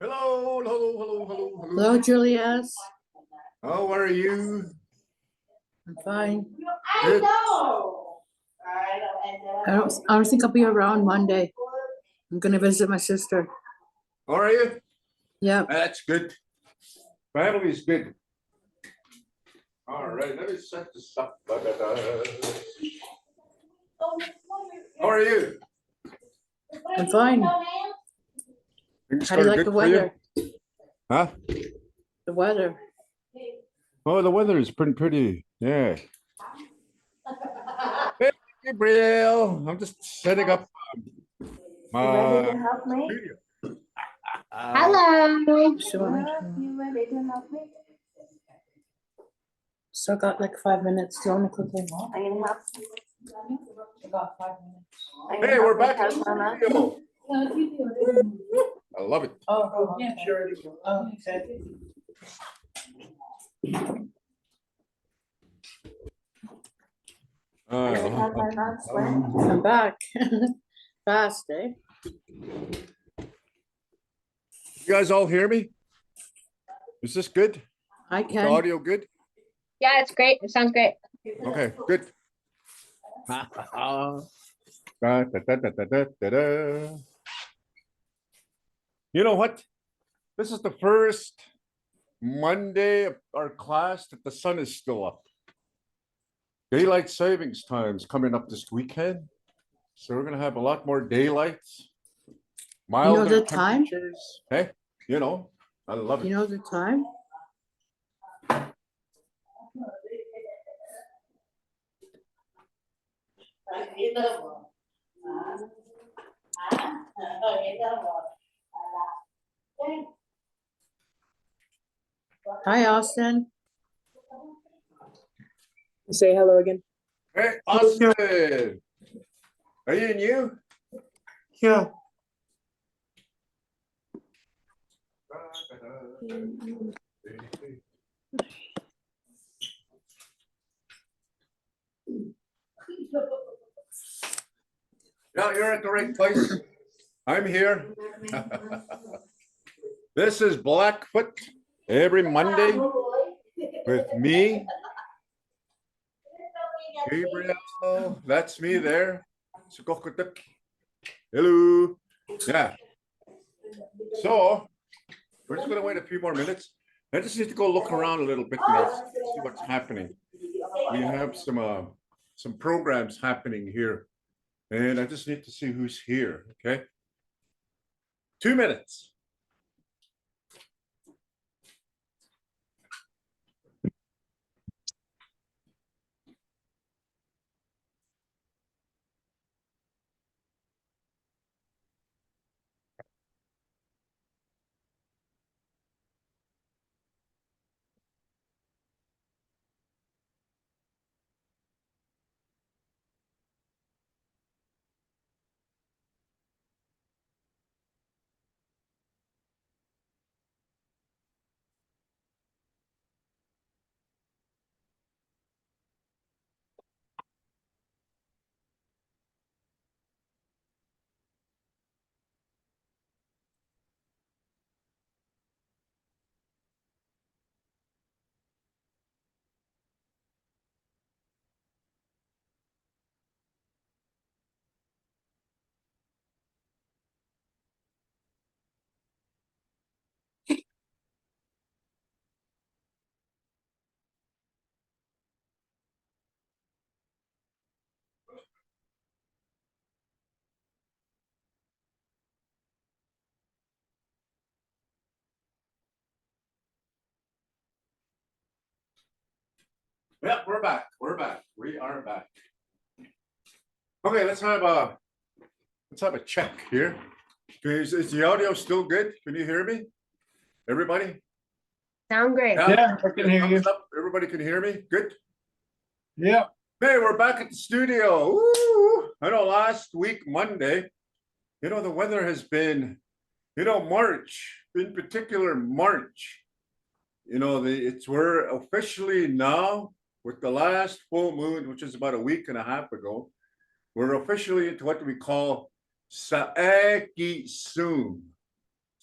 Hello, hello, hello, hello, hello. Hello, Julius. How are you? I'm fine. Good. I don't think I'll be around Monday. I'm gonna visit my sister. How are you? Yeah. That's good. Family's good. All right, let me set this up. How are you? I'm fine. Things How do you are like good the for you? weather? Huh? The weather. Oh, the weather is pretty. Yeah. Hey, Gabriel. I'm just setting up You ready to my help me? studio. Hello. Sure. You ready to help me? Still got like 5 minutes. Do you want to quickly? I can help. I got 5 minutes. I can Hey, help we're you back in help the Mama. studio. I love it. Oh, yeah, sure. Oh, okay. I can help my mom swim. I'm back. Fast, eh? You guys all hear me? Is this good? I Is the can. audio good? Yeah, it's great. It sounds great. Okay, good. Da, da, da, da, da, da, da, da. You know what? This is the first Monday of our class that the sun is still up. Daylight savings time's coming up this weekend. So we're gonna have a lot more daylights. Milder the time? temperatures. Hey, I love You it. know the time? Hi, Austin. Say hello again. Hey, Austin. Are you new? Yeah. Yeah, you're at the right place. I'm here. This is Blackfoot every Monday with me, Gabriel. That's me there. Hello. Yeah. So we're just gonna wait a few more minutes. I just need to go look around a little bit and see what's happening. We have some programs happening here, and I just need to see who's here. Okay. 2 minutes. Yep, we're back. We're back. We are back. Okay, let's have a check here. Is the audio still good? Can you hear me? Everybody? Sound great. Yeah, I can hear you. Thumbs up. Everybody can hear me? Good. Yeah. Hey, we're back at the studio. Woo! I know last week, Monday, the weather has been, March, in particular, March. We're officially now with the last full moon, which is about a week and a half ago. We're officially into what we call Saeki Sum.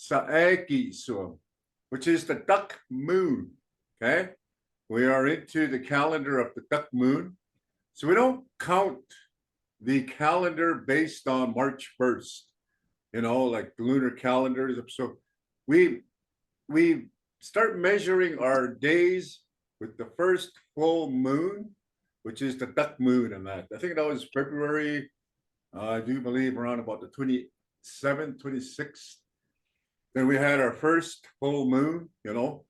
Sa'eki-sum, which is the duck moon. Okay, we are into the calendar of the duck moon, so we don't count the calendar based on March 1st. You know, like the lunar calendars. So we start measuring our days with the first full moon, which is the duck moon, and that I think that was February. I do believe around about the 27th, 26th. Then we had our first full moon, you know.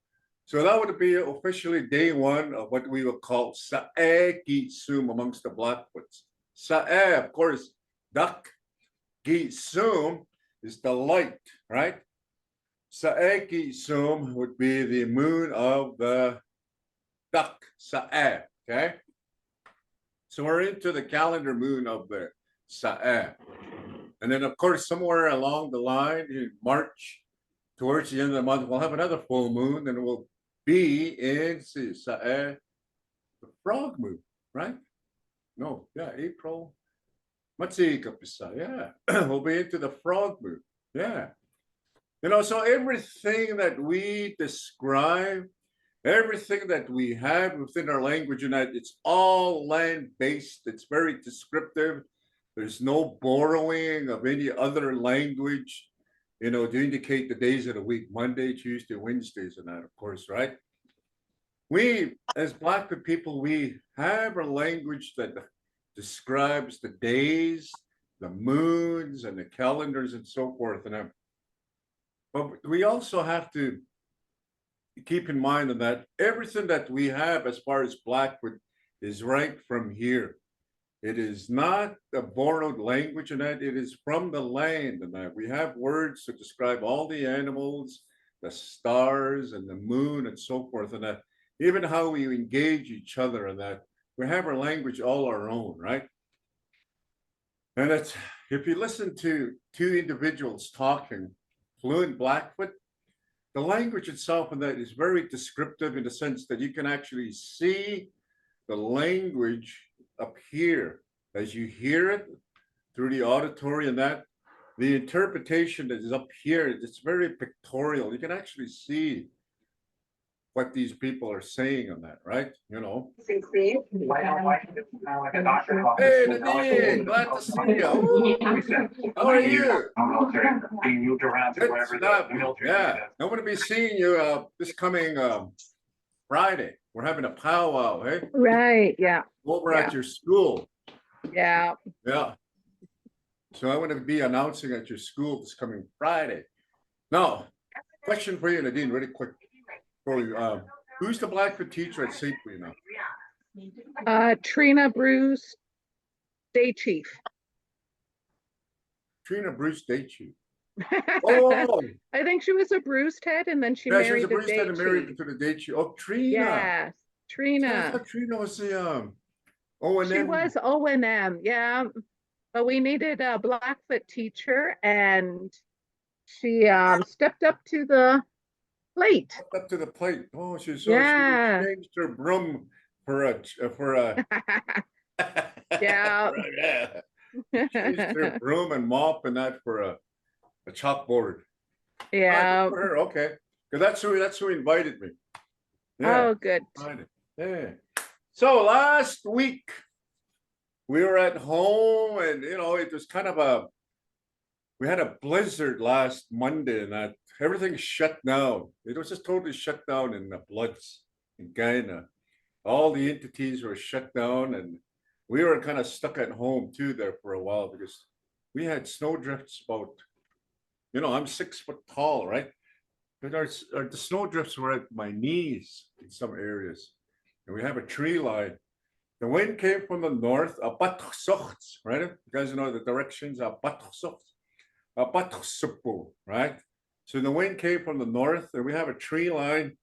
So that would be officially day one of what we would call Sa'e-gi-sum amongst the Blackfoots. Sa'e, of course, duck. Gi-sum is the light, right? Sa'e-gi-sum would be the moon of the duck, Sa'e, okay? So we're into the calendar moon of the Sa'e. And then, of course, somewhere along the line in March, towards the end of the month, we'll have another full moon, and we'll be in Sa'e, the frog moon, right? No, yeah, April. Yeah, we'll be into the frog moon. Yeah. You know, so everything that we describe, everything that we have within our language, and that it's all land-based, it's very descriptive. There's no borrowing of any other language, you know, to indicate the days of the week, Monday, Tuesday, Wednesdays, and that, of course, right? We, as Blackfoot people, we have a language that describes the days, the moons, and the calendars, and so forth. And but we also have to keep in mind that everything that we have as far as Blackfoot is right from here. It is not a borrowed language, and that it is from the land, and that we have words to describe all the animals, the stars, and the moon, and so forth, and that even how we engage each other, and that we have our language all our own, right? And it's, if you listen to two individuals talking fluent Blackfoot, the language itself and that is very descriptive in the sense that you can actually see the language up here as you hear it through the auditory, and that the interpretation that is up here, it's very pictorial. You can actually see what these people are saying on that, right? You know. Hey, Nadine, glad to see you. How are you? Yeah, I'm going to be seeing you this coming Friday. We're having a powwow, hey? Right, yeah. Over at your school. Yeah. Yeah. So I'm going to be announcing at your school this coming Friday. Now, question for you, Nadine, really quick. For you, who's the Blackfoot teacher at St. now? Trina Bruce, day chief. Trina Bruce, day chief. Oh, I think she was a Bruce Ted, and then she yeah, she was married a the Bruce day Ted and married chief. to the day chief. Oh, Trina. Yes, I Trina. thought Trina was the O&M. She was O&M, yeah. But we needed a Blackfoot teacher, and she stepped up to the plate. Up to the plate. Oh, she Yeah. changed her broom for a Yeah. yeah. Changed her broom and mop and that for a chalkboard. Yeah. For her, okay. Because that's who invited me. Yeah. Oh, good. Yeah. So last week we were at home, and you know, it was kind of we had a blizzard last Monday, and that everything shut down. It was just totally shut down in the Bloods in Guyana. All the entities were shut down, and we were kind of stuck at home too there for a while because we had snowdrifts about, you know, I'm 6 foot tall, right? But the snowdrifts were at my knees in some areas. And we have a tree line. The wind came from the north, right? You guys know the directions, right? So the wind came from the north, and we have a tree line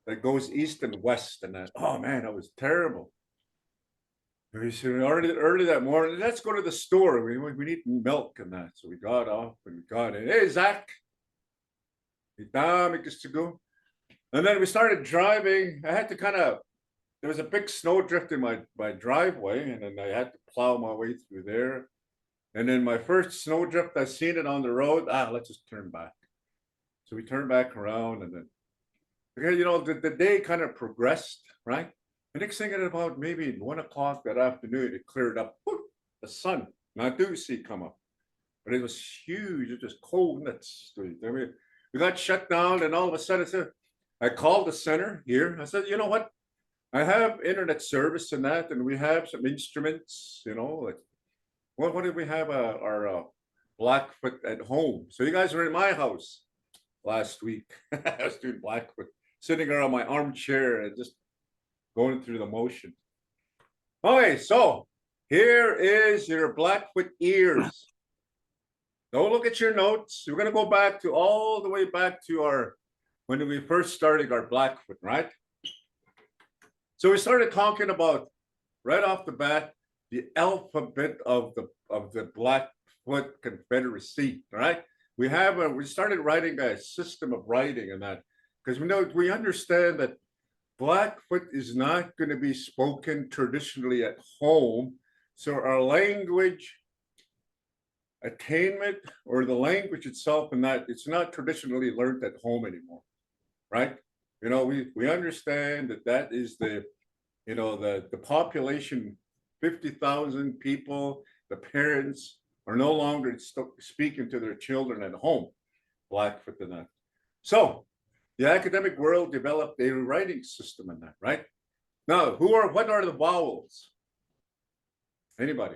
that goes east and west. And that, oh man, that was terrible. We said early that morning, let's go to the store. We need milk and that. So we got off and we got in. Hey, Zach. And then we started driving. I had to there was a big snowdrift in my driveway, and then I had to plow my way through there. And then my first snowdrift, I seen it on the road. Let's just turn back. So we turned back around and then, okay, you know, the day kind of progressed, right? The next thing at about maybe 1 o'clock that afternoon, it cleared up. Whoop, the sun, and I do see come up, but it was huge. It was cold nuts. I mean, we got shut down, and all of a sudden, I called the center here. I said, you know what? I have internet service and that, and we have some instruments. You know, like what did we have? Our Blackfoot at home. So you guys were in my house last week. I was doing Blackfoot, sitting around my armchair and just going through the motion. Okay, so here is your Blackfoot ears. Don't look at your notes. We're gonna go back to all the way back to our when we first started our Blackfoot, right? So we started talking about right off the bat the alphabet of the Blackfoot Confederacy, right? We started writing a system of writing and that because we understand that Blackfoot is not going to be spoken traditionally at home. So our language attainment or the language itself and that it's not traditionally learned at home anymore, right? You know, we understand that is the, you know, the population, 50,000 people, the parents are no longer speaking to their children at home, Blackfoot and that. So the academic world developed a writing system in that, right? Now, what are the vowels? Anybody?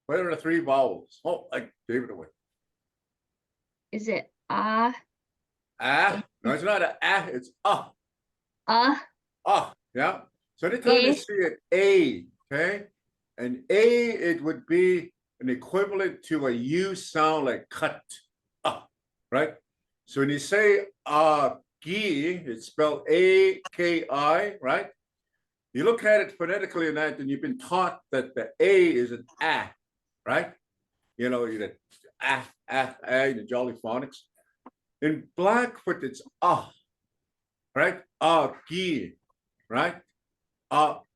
What are the 3 vowels? Oh, I gave it away. Is it Ah, no, it's not a ah, it's uh, yeah. So anytime you see an A, okay, an A, it would be an equivalent to a U sound like cut, right? So when you say gi, it's spelled A-K-I, right? You look at it phonetically in that, and you've been taught that the A is an ah, right? You know, you get in the Jolly Phonics. In Blackfoot, it's right? Gi, right?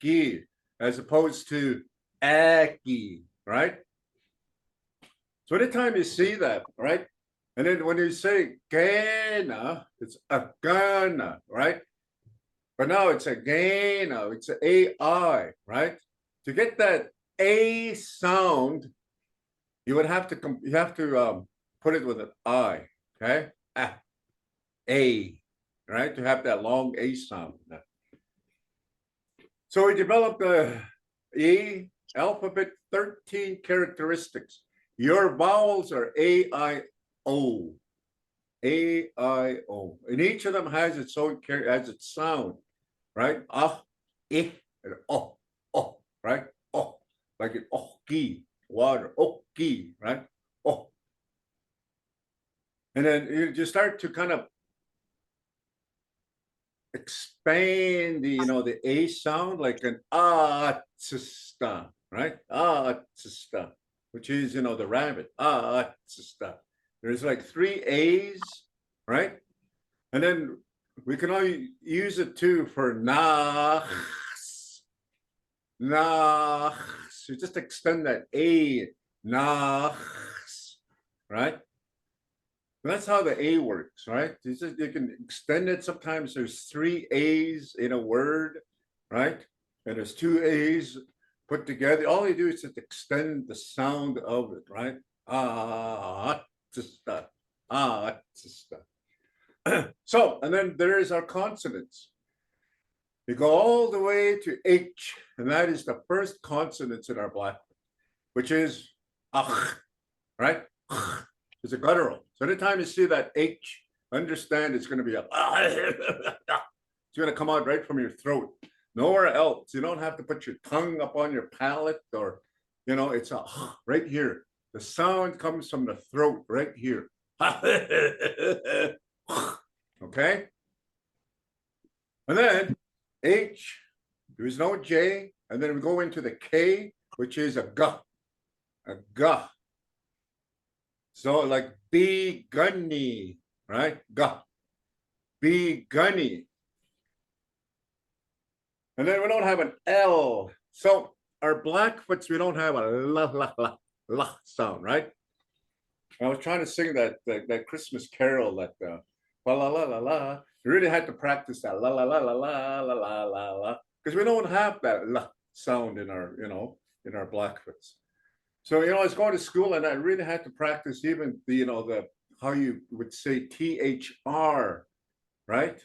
Gi, as opposed to aki, right? So anytime you see that, right? And then when you say gana, it's a gana, right? But now it's a gana, it's an AI, right? To get that A sound, you would have to put it with an I, okay? A, right? To have that long A sound. So we developed the E alphabet, 13 characteristics. Your vowels are A-I-O. A-I-O. And each of them has its own has its sound, right? And right? Like an gi, water, gi, right? And then you start to kind of expand the, you know, the A sound like an tsista, right? Tsista, which is, you know, the rabbit. Tsista. There's like 3 A's, right? And then we can only use it too for nachs. Nachs. You just extend that A, nachs, right? That's how the A works, right? You can extend it. Sometimes there's 3 A's in a word, right? And there's 2 A's put together. All you do is just extend the sound of it, right? So, and then there is our consonants. You go all the way to H, and that is the first consonants in our Blackfoot, which is right? It's a guttural. So anytime you see that H, understand it's going to be a it's going to come out right from your throat. Nowhere else. You don't have to put your tongue up on your palate or, you know, it's a right here. The sound comes from the throat right here. Okay? And then H, there is no J. And then we go into the K, which is a G. A G. So like be gunny, right? Ga. Be gunny. And then we don't have an L. So our Blackfoots, we don't have a la la la. la sound, right? I was trying to sing that Christmas carol that la la la la la. You really had to practice that la la la la la la la la la because we don't have that la sound in our in our Blackfoots. So I was going to school and I really had to practice even the how you would say THR, right?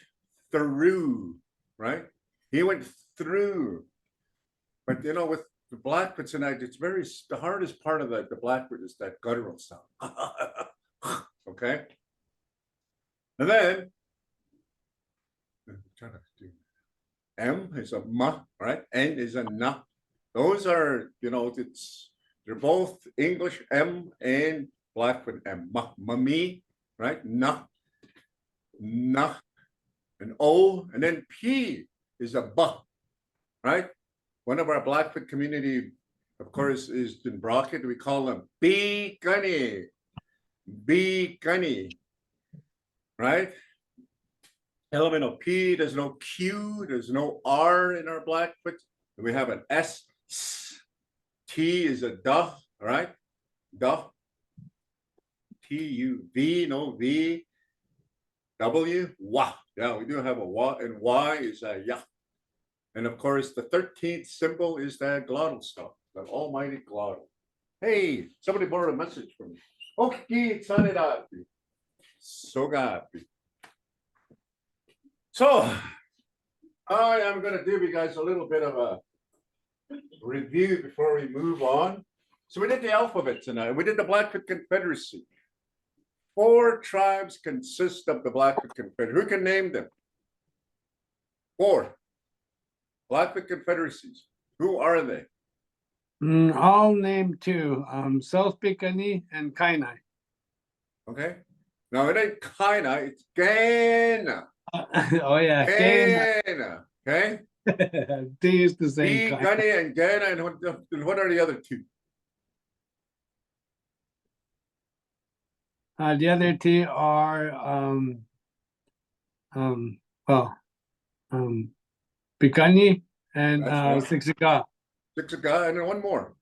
Through, right? He went through. But with the Blackfoots and it's the hardest part of the Blackfoot is that guttural sound. Okay. And then I'm trying to do M is a ma, right? N is a na. Those are, they're both English M and Blackfoot M. Ma, mummy, right? Na, na, an O, and then P is a ba, right? One of our Blackfoot community, of course, is in Brockett. We call them B Gunny, right? Element of P, there's no Q, there's no R in our Blackfoot. We have an S, T is a duh, right? Duh. T-U, V, no V. W, wah. Yeah, we do have a wah, and Y is a yah. And of course, the 13th symbol is that glottal stuff, that almighty glottal. Hey, somebody borrowed a message from me. Okay, sanidati. Sogati. So, I am going to give you guys a little bit of a review before we move on. So we did the alphabet tonight. We did the Blackfoot Confederacy. 4 tribes consist of the Blackfoot Confederacy. Who can name them? 4 Blackfoot Confederacies. Who are they? I'll name 2. South Picanee and Kainai. Okay. Now it ain't Kaina, it's Gana. Oh yeah, Kainai. Gana. Okay. They used to say B, Kainai. Gunny, and Gana, and what are the other 2? The other 2 are Picanee and That's right. Siksika. 6 guy, and then one more.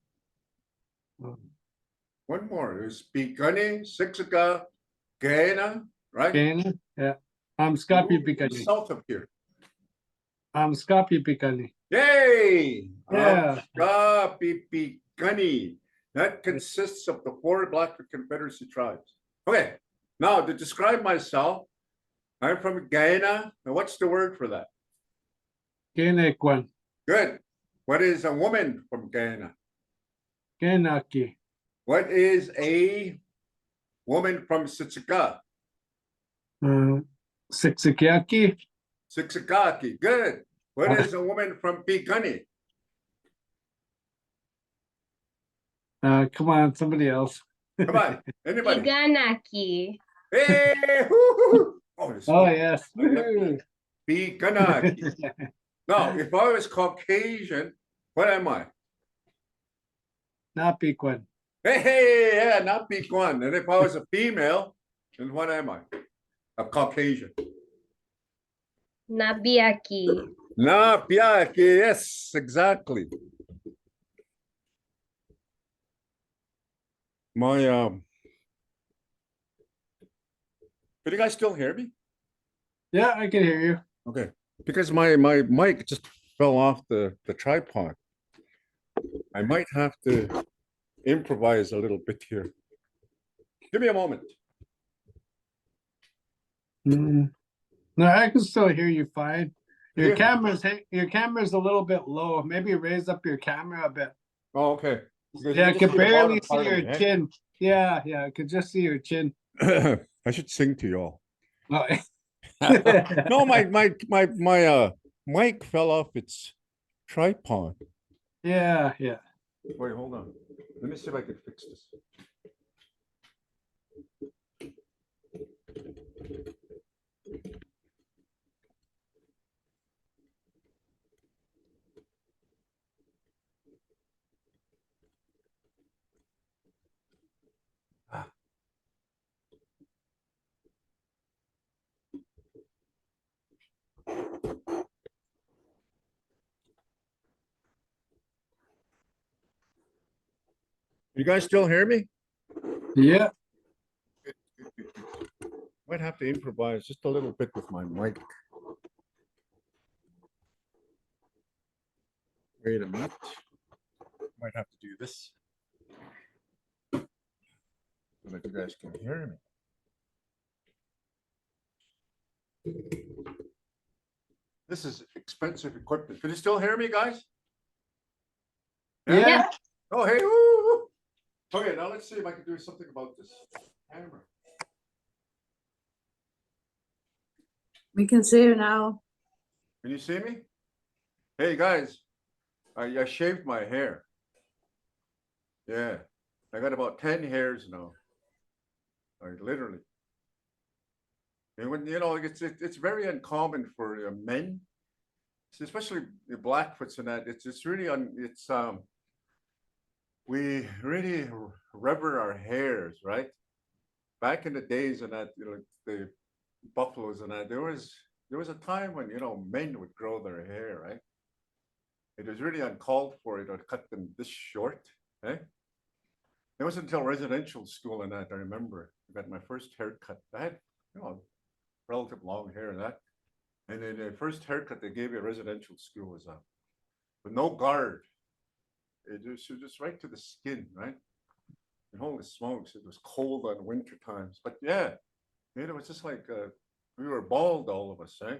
One more. There's B, Gunny, 6 guy, Gana, right? Kainai, yeah. Scapi Who's Picanee. south of here. Scapi Picanee. Yay! Yeah. Gunny. That consists of the 4 Blackfoot Confederacy tribes. Okay, now to describe myself, I'm from Guyana. Now, what's the word for that? Kainai Kwan. Good. What is a woman from Guyana? Kainaki. What is a woman from Siksika? Siksikiaki. Siksikaki. Good. What is a woman from Pigani? Come on, somebody else. Come on, anybody? Iganaki. Hey! Hoo-hoo-hoo. Oh, Oh yes. Piganaki. Now, if I was Caucasian, what am I? Napi Kwan. Hey, yeah, not Pikwan. And if I was a female, then what am I? A Caucasian. Nabiaki. Napiaki, yes, exactly. Can you guys still hear me? Yeah, I can hear you. Okay, because my mic just fell off the tripod. I might have to improvise a little bit here. Give me a moment. No, I can still hear you fine. Your Yeah. camera's a little bit low. Maybe raise up your camera a bit. Oh, okay. Because Yeah, I you can just see the barely bottom part see of your me, eh? chin. Yeah, I could just see your chin. I should sing to y'all. Oh, No, my mic fell off its tripod. yeah. Wait, hold on. Let me see if I can fix this. You guys still hear me? Yeah, Might have to improvise just a little bit with my mic. Wait a minute. Might have to do this. So that you guys can hear me. This is expensive equipment. Can you still hear me, guys? yeah. Oh, hey. Woo. Okay, now let's see if I can do something about this camera. We can see you now. Can you see me? Hey, guys, I shaved my hair. Yeah, I got about 10 hairs now. Like literally. And when it's very uncommon for men, especially the Blackfoots and that. It's really we really revere our hairs, right? Back in the days and that, the buffaloes and that, there was a time when men would grow their hair, right? It was really uncalled for to cut them this short, eh? It wasn't until residential school and that I remember I got my first haircut. I had relative long hair and that. And then the first haircut they gave me at residential school was with no guard. It was just right to the skin, right? And holy smokes, it was cold on winter times. But yeah, it was just like we were bald, all of us, eh?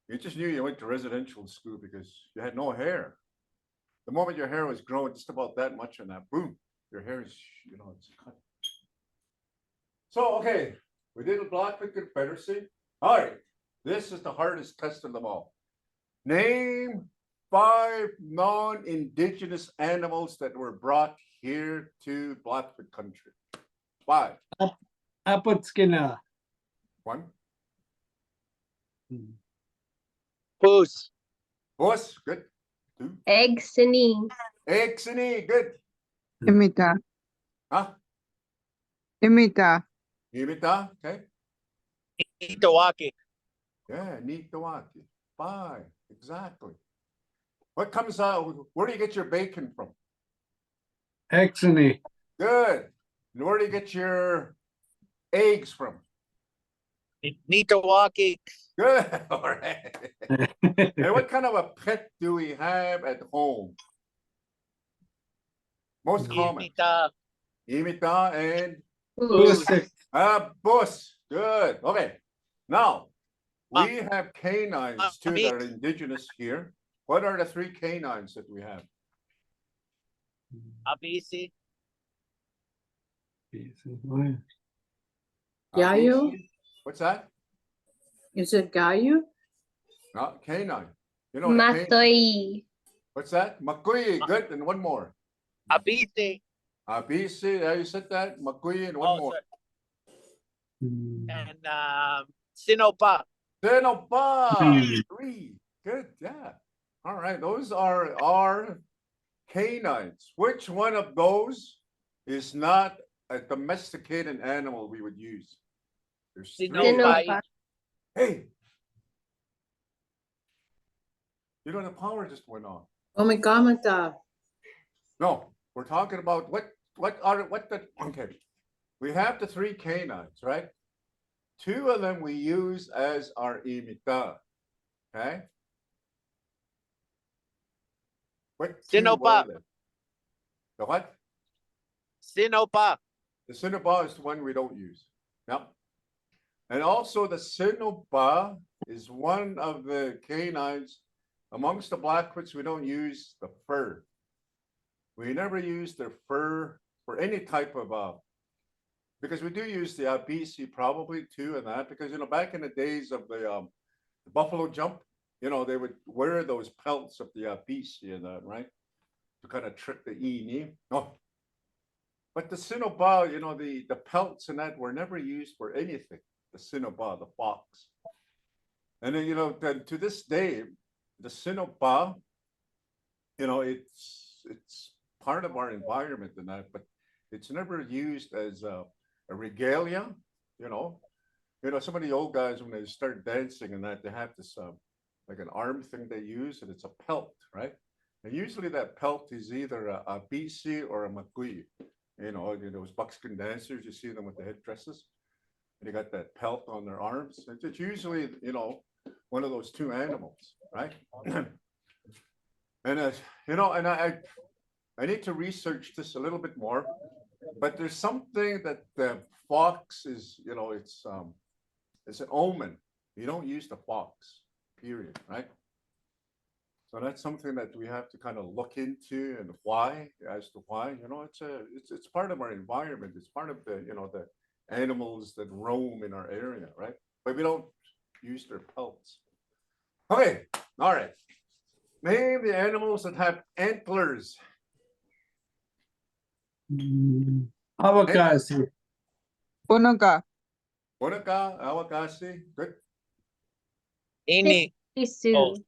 You just knew you went to residential school because you had no hair. The moment your hair was growing just about that much and that, boom, your hair is, it's cut. So, okay, we did a Blackfoot Confederacy. All right, this is the hardest test of them all. Name 5 non-indigenous animals that were brought here to Blackfoot country. 5. Apple Skinner. 1. Poos. Boss, good. 2. Eggsini. Exony, good. Imita. Huh? Imita. Imita, okay. Itawaki. Yeah, Nitawaki. 5, exactly. What comes out? Where do you get your bacon from? Exony. Good. And where do you get your eggs from? Nitawaki. Good. All right. And what kind of a pet do we have at home? Most common. Imita. Imita and Poos. bus. Good. Okay. Now Uh, we have canines too that are indigenous here. What are the 3 canines that we have? Abisi. Gayu? What's that? Is it Gayu? No, canine. You know what a canine? Matoy. What's that? Makuyi. Good. And one more. Abisi. BC. Yeah, you said that. Makuyi and one more. And Sinopa. Sinopa. Hmm. 3. Good. Yeah. All right. Those are our canines. Which one of those is not a domesticated animal we would use? There's 3. Sinopa. Hey. The power just went off. Omigamata. No, we're talking about okay. We have the 3 canines, right? 2 of them we use as our imita. Okay. What 2 Sinopa. were they? The what? Sinopa. The Sinopa is the one we don't use. Yep. And also the Sinopa is one of the canines amongst the Blackfoots. We don't use the fur. We never use their fur for any type of because we do use the BC probably too, and that because back in the days of the buffalo jump, they would wear those pelts of the BC and that, right, to kind of trick the Ini. Oh, but the Sinoba, the pelts and that were never used for anything. The Sinoba, the fox, and then then to this day, the Sinoba, it's part of our environment and that, but it's never used as a regalia. Some of the old guys when they start dancing and that, they have this like an arm thing they use, and it's a pelt, right? And usually that pelt is either a BC or a Makui. those buckskin dancers, you see them with the headdresses. And they got that pelt on their arms. It's usually, one of those two animals, right? And and I need to research this a little bit more, but there's something that the fox is, it's an omen. You don't use the fox, period, right? So that's something that we have to kind of look into, and why, as to why, it's part of our environment. It's part of the animals that roam in our area, right? But we don't use their pelts. Okay, all right. Name the animals that have antlers. Avocado. Punuka. Bonaka, awakasi, good. Ini. Oh. Sisu.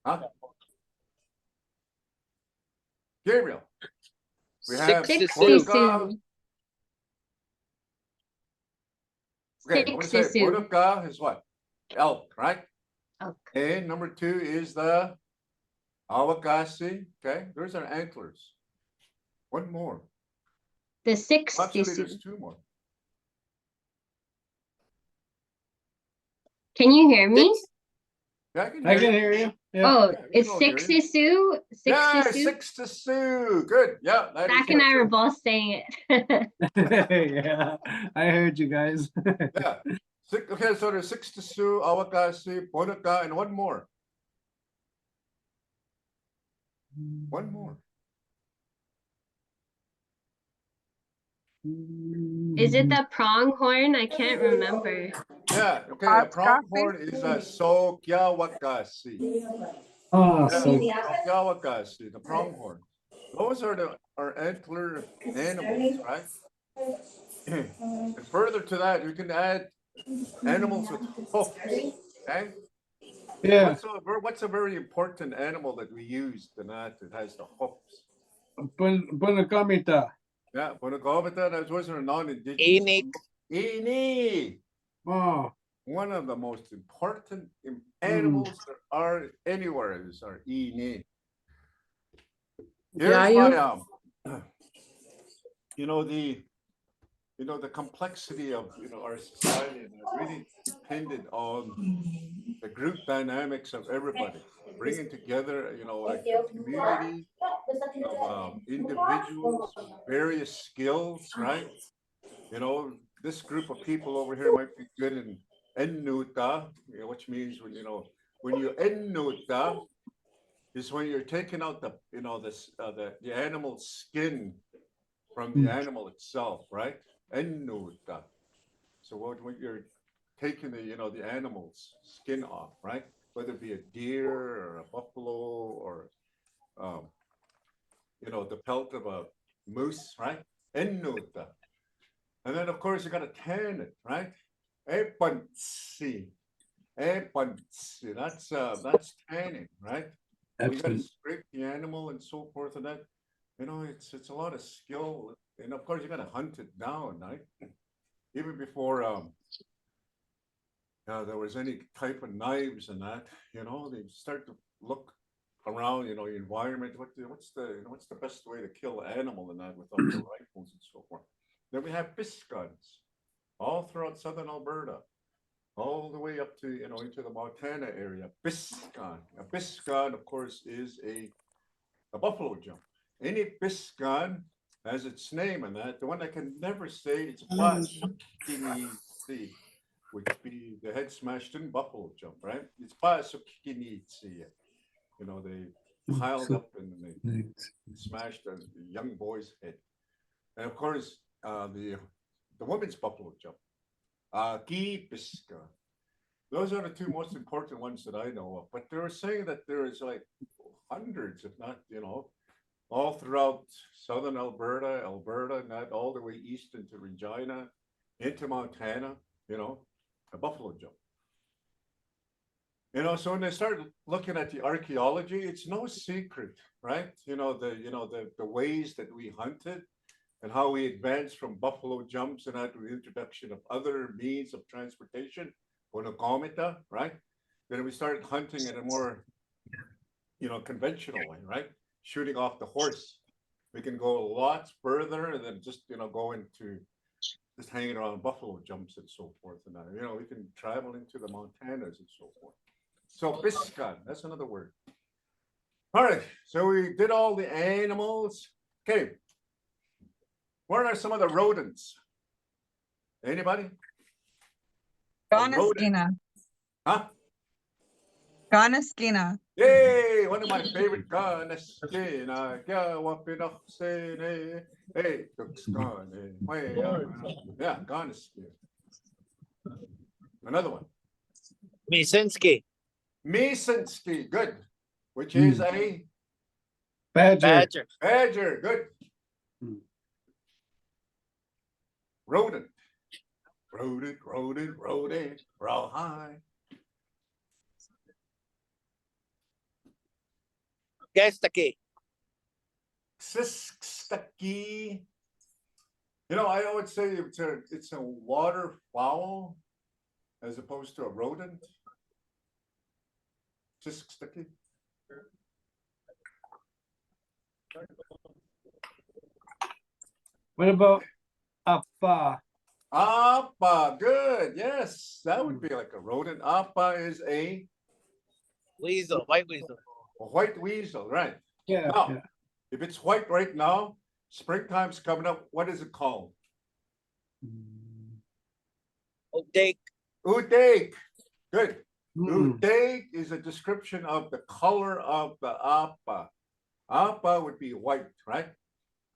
Huh? Gabriel. We have Six Bonaka. Sisu. Okay, I'm gonna say Sisu. Bonaka is what? Elk, right? Elk. And number 2 is the awakasi. Okay, there's our antlers. One more. The six Actually, Sisu. there's 2 more. Can you hear me? Yeah, I can I hear can you. hear you. Yeah. Oh, Yeah, we it's can all hear six you. Sisu. Six Yeah, Sisu. 6 to Sue. Good. Yeah, that is Zach and I were correct. both saying it. Yeah, I heard you guys. Yeah. Okay, so there's 6 to Sue, awakasi, bonaka, and one more. One more. Is it the pronghorn? I can't remember. Yeah, okay, a Hot pronghorn is a sokyawakasi. Oh, Yeah, so sokyawakasi, the pronghorn. Those are our antler animals, right? And further to that, you can add animals with hoofs. Okay. yeah. What's a very important animal that we use tonight that has the hoofs? Punakamita. Yeah, Bonagobita, those are non-indigenous. Inik. Ini. Oh, One of the most important animals there are anywhere is our ini. Here's Yeah, my the complexity of our society, and it really depended on the group dynamics of everybody bringing together like a community of individuals, various skills, right? This group of people over here might be good in ennuta, which means when you ennuta is when you're taking out the animal's skin from the animal itself, right? Ennuta. So when you're taking the animal's skin off, right? Whether it be a deer or a buffalo or the pelt of a moose, right? Ennuta. And then of course you got to tan it, right? Epansi. Epansi. That's tanning, right? You got to excellent. scrape the animal and so forth, and that it's a lot of skill, and of course you got to hunt it down, right? Even before there was any type of knives and that, they start to look around, your environment. What's the best way to kill an animal and that without the rifles and so forth. Then we have biscuits all throughout southern Alberta, all the way up to into the Montana area. Biscan. A biscan, of course, is a buffalo jump. Any biscan has its name in that. The one I can never say it's Pasukini, which be the head smashed in buffalo jump, right? It's Pasukini. They piled up and they smashed the young boy's head. And of course, the women's buffalo jump. Kipiska. Those are the 2 most important ones that I know of. But they were saying that there is like hundreds, if not, all throughout southern Alberta, not all the way east into Regina, into Montana, a buffalo jump. So when they start looking at the archaeology, it's no secret, right? The ways that we hunted and how we advanced from buffalo jumps and that to the introduction of other means of transportation, Bonacomita, right? Then we started hunting in a more, conventional way, right? Shooting off the horse, We can go lots further than just, go into just hanging around buffalo jumps and so forth. And, we can travel into the Montanas and so forth. So Biscan, that's another word. All right, so we did all the animals. Okay. What are some of the rodents? Anybody? Ganaskina. Huh? Ganaskina. Yay! One of my favorite Ganaskina. Hey, yeah, Ganaskina. Another one. Misinski. Misinski, good. Which is a Badger. badger, good. Hmm. Rodent. Rodent, rawhide. Gestaki. Siskstaki. I would say it's a waterfowl as opposed to a rodent. Siskstaki. What about Appa? Appa, good. Yes, that would be like a rodent. Appa is a Weasel. White weasel. white weasel, right? Yeah, Now, yeah. if it's white right now, springtime's coming up. What is it called? Oak. Uday. Good. Mm. Uday is a description of the color of the appa. Appa would be white, right?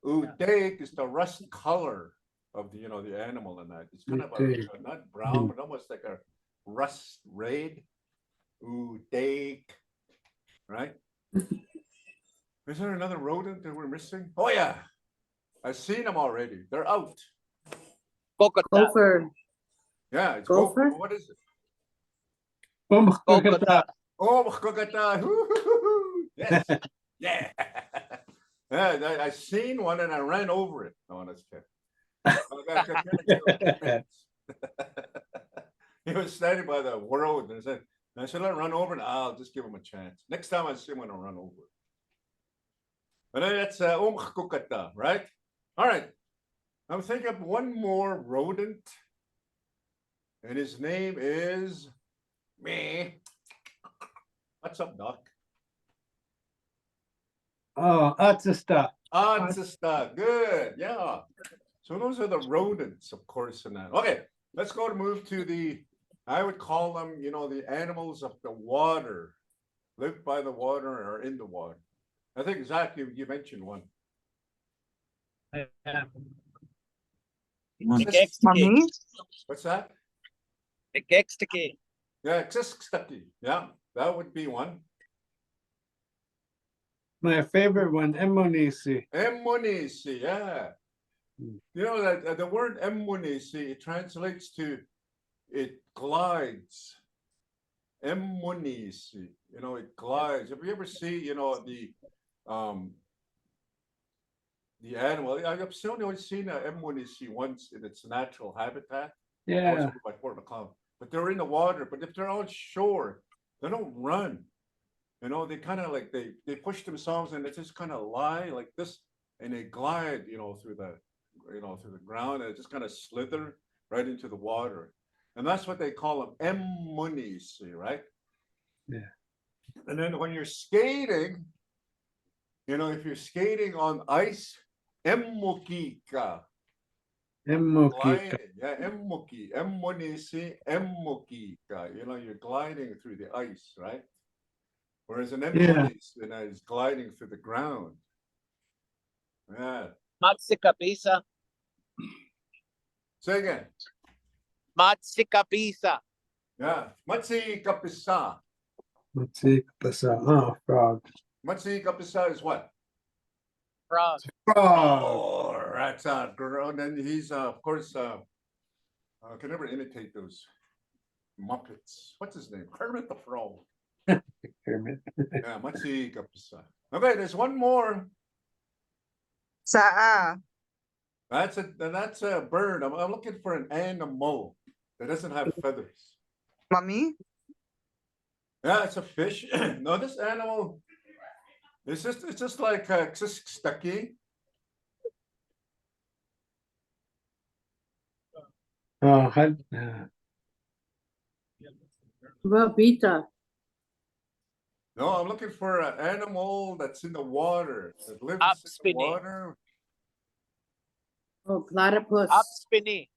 Uday is the rust color of the animal in that. It's kind of not brown, but almost like a rust red. Uday, right? Is there another rodent that we're missing? Oh yeah, I've seen them already. They're out. Kokota. Gopher. Yeah, it's Gopher? What is it? Kokota. Oh, Kokota. Yes. Yeah. Yeah, I seen one and I ran over it. No, that's kidding. He was standing by the road and I said, let run over and I'll just give him a chance. Next time I see him, I'm gonna run over it. And then that's Kokota, right? All right. I'm thinking of one more rodent. And his name is me. What's up, Doc? Oh, Atsista. Atsista, good, yeah. So those are the rodents, of course, in that. Okay, let's move to I would call them, the animals of the water, live by the water or in the water. I think, Zach, you mentioned one. Mommy? What's that? Gextaki. Yeah, Xiskstaki. Yeah, that would be one. My favorite one, Emonisi. Emonisi, yeah. That the word emonisi, it translates to it glides. Emonisi, it glides. Have you ever see, the animal? I've only seen an emonisi once in its natural habitat. Yeah. By Fort McLeod. But they're in the water. But if they're on shore, they don't run. They kind of like they push themselves and they just kind of lie like this, and they glide, through the ground, and it just kind of slither right into the water, and that's what they call them, emunisi, right? Yeah. And then when you're skating, if you're skating on ice, emmukika. Emmukika. Yeah, emmuki, emunisi, emmukika. You're gliding through the ice, right? Whereas an emunisi is gliding through the ground. Yeah. Matsikapisa. Say again. Matsikapisa. Yeah. Matsikapisa. Matsikapisa. Oh, frog. Matsikapisa is what? Frog. Frog. Oh, that's a girl. And then he's, of course, I can never imitate those Muppets. What's his name? Kermit the Frog. Kermit. Yeah, Matsikapisa. Okay, there's one more. Sa'a. That's a bird. I'm looking for an animal that doesn't have feathers. Mommy? Yeah, it's a fish. No, this animal, it's just like Xiskstaki, Oh, Well, Beta. No, I'm looking for an animal that's in the water, that lives in the Upspinning. water. Oh, platypus. Upspinny.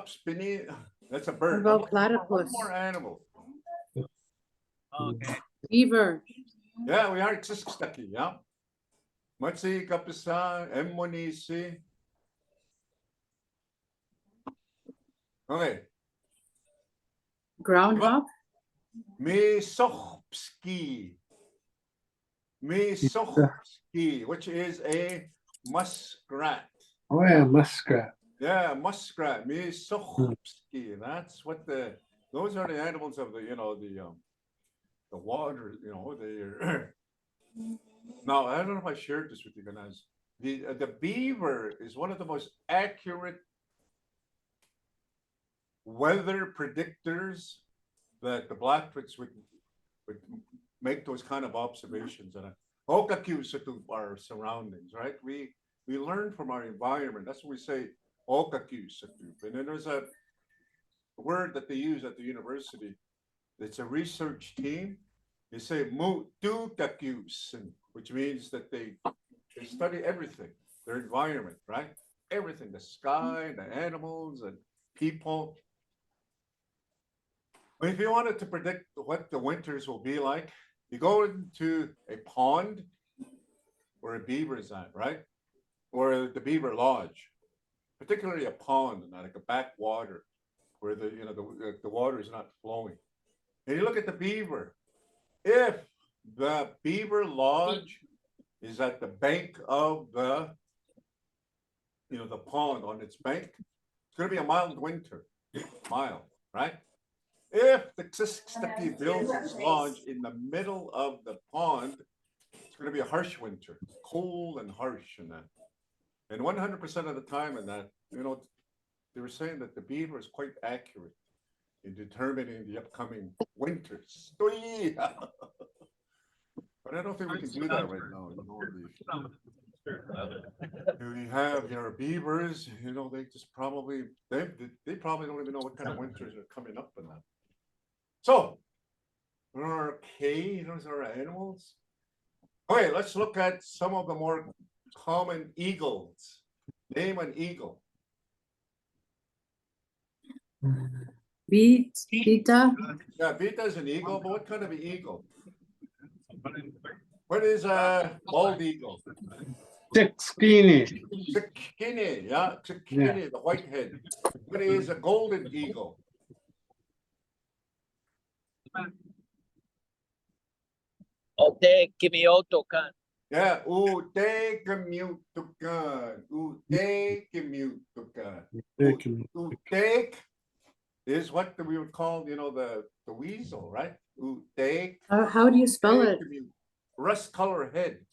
Spinny. That's a bird. What I'm about looking for one platypus? more animal. Okay. Beaver. Yeah, we are Tsiskstaki, yeah. Matsi kapisa, emmonisi. Okay. Groundhog. Misochski. Misochski, which is a muskrat. oh yeah, muskrat. Yeah, muskrat. Misochski. That's what those are the animals of the water, they're now I don't know if I shared this with you guys. The beaver is one of the most accurate weather predictors that the Blackfoots would make those kind of observations and our surroundings, right? We learn from our environment. That's what we say and then there's a word that they use at the university. It's a research team. They say which means that they study everything, their environment, right? Everything, the sky, the animals, and people. If you wanted to predict what the winters will be like, you go into a pond where a beaver is at, right? Or the beaver lodge, particularly a pond, not like a backwater where the water is not flowing. And you look at the beaver. If the beaver lodge is at the bank of the pond on its bank, it's going to be a mild winter, mild, right? If the Tsiskstaki builds its lodge in the middle of the pond, it's going to be a harsh winter, cold and harsh in that. And 100% of the time in that, they were saying that the beaver is quite accurate in determining the upcoming winters. But I don't think we can do that right now. We have beavers, they just probably they probably don't even know what kind of winters are coming up in that. So, okay, those are animals. Okay, let's look at some of the more common eagles. Name an eagle. Beta. Yeah, Beta is an eagle, but what kind of an eagle? What is a bald eagle? Skinny. Chickini, yeah, chickini, the white head. What is a golden eagle? Ote kimiotokan. Yeah, ute kemutukan. Ute kemutukan. Ute is what we would call, the weasel, right? Ute. How do you spell it? Rust color head.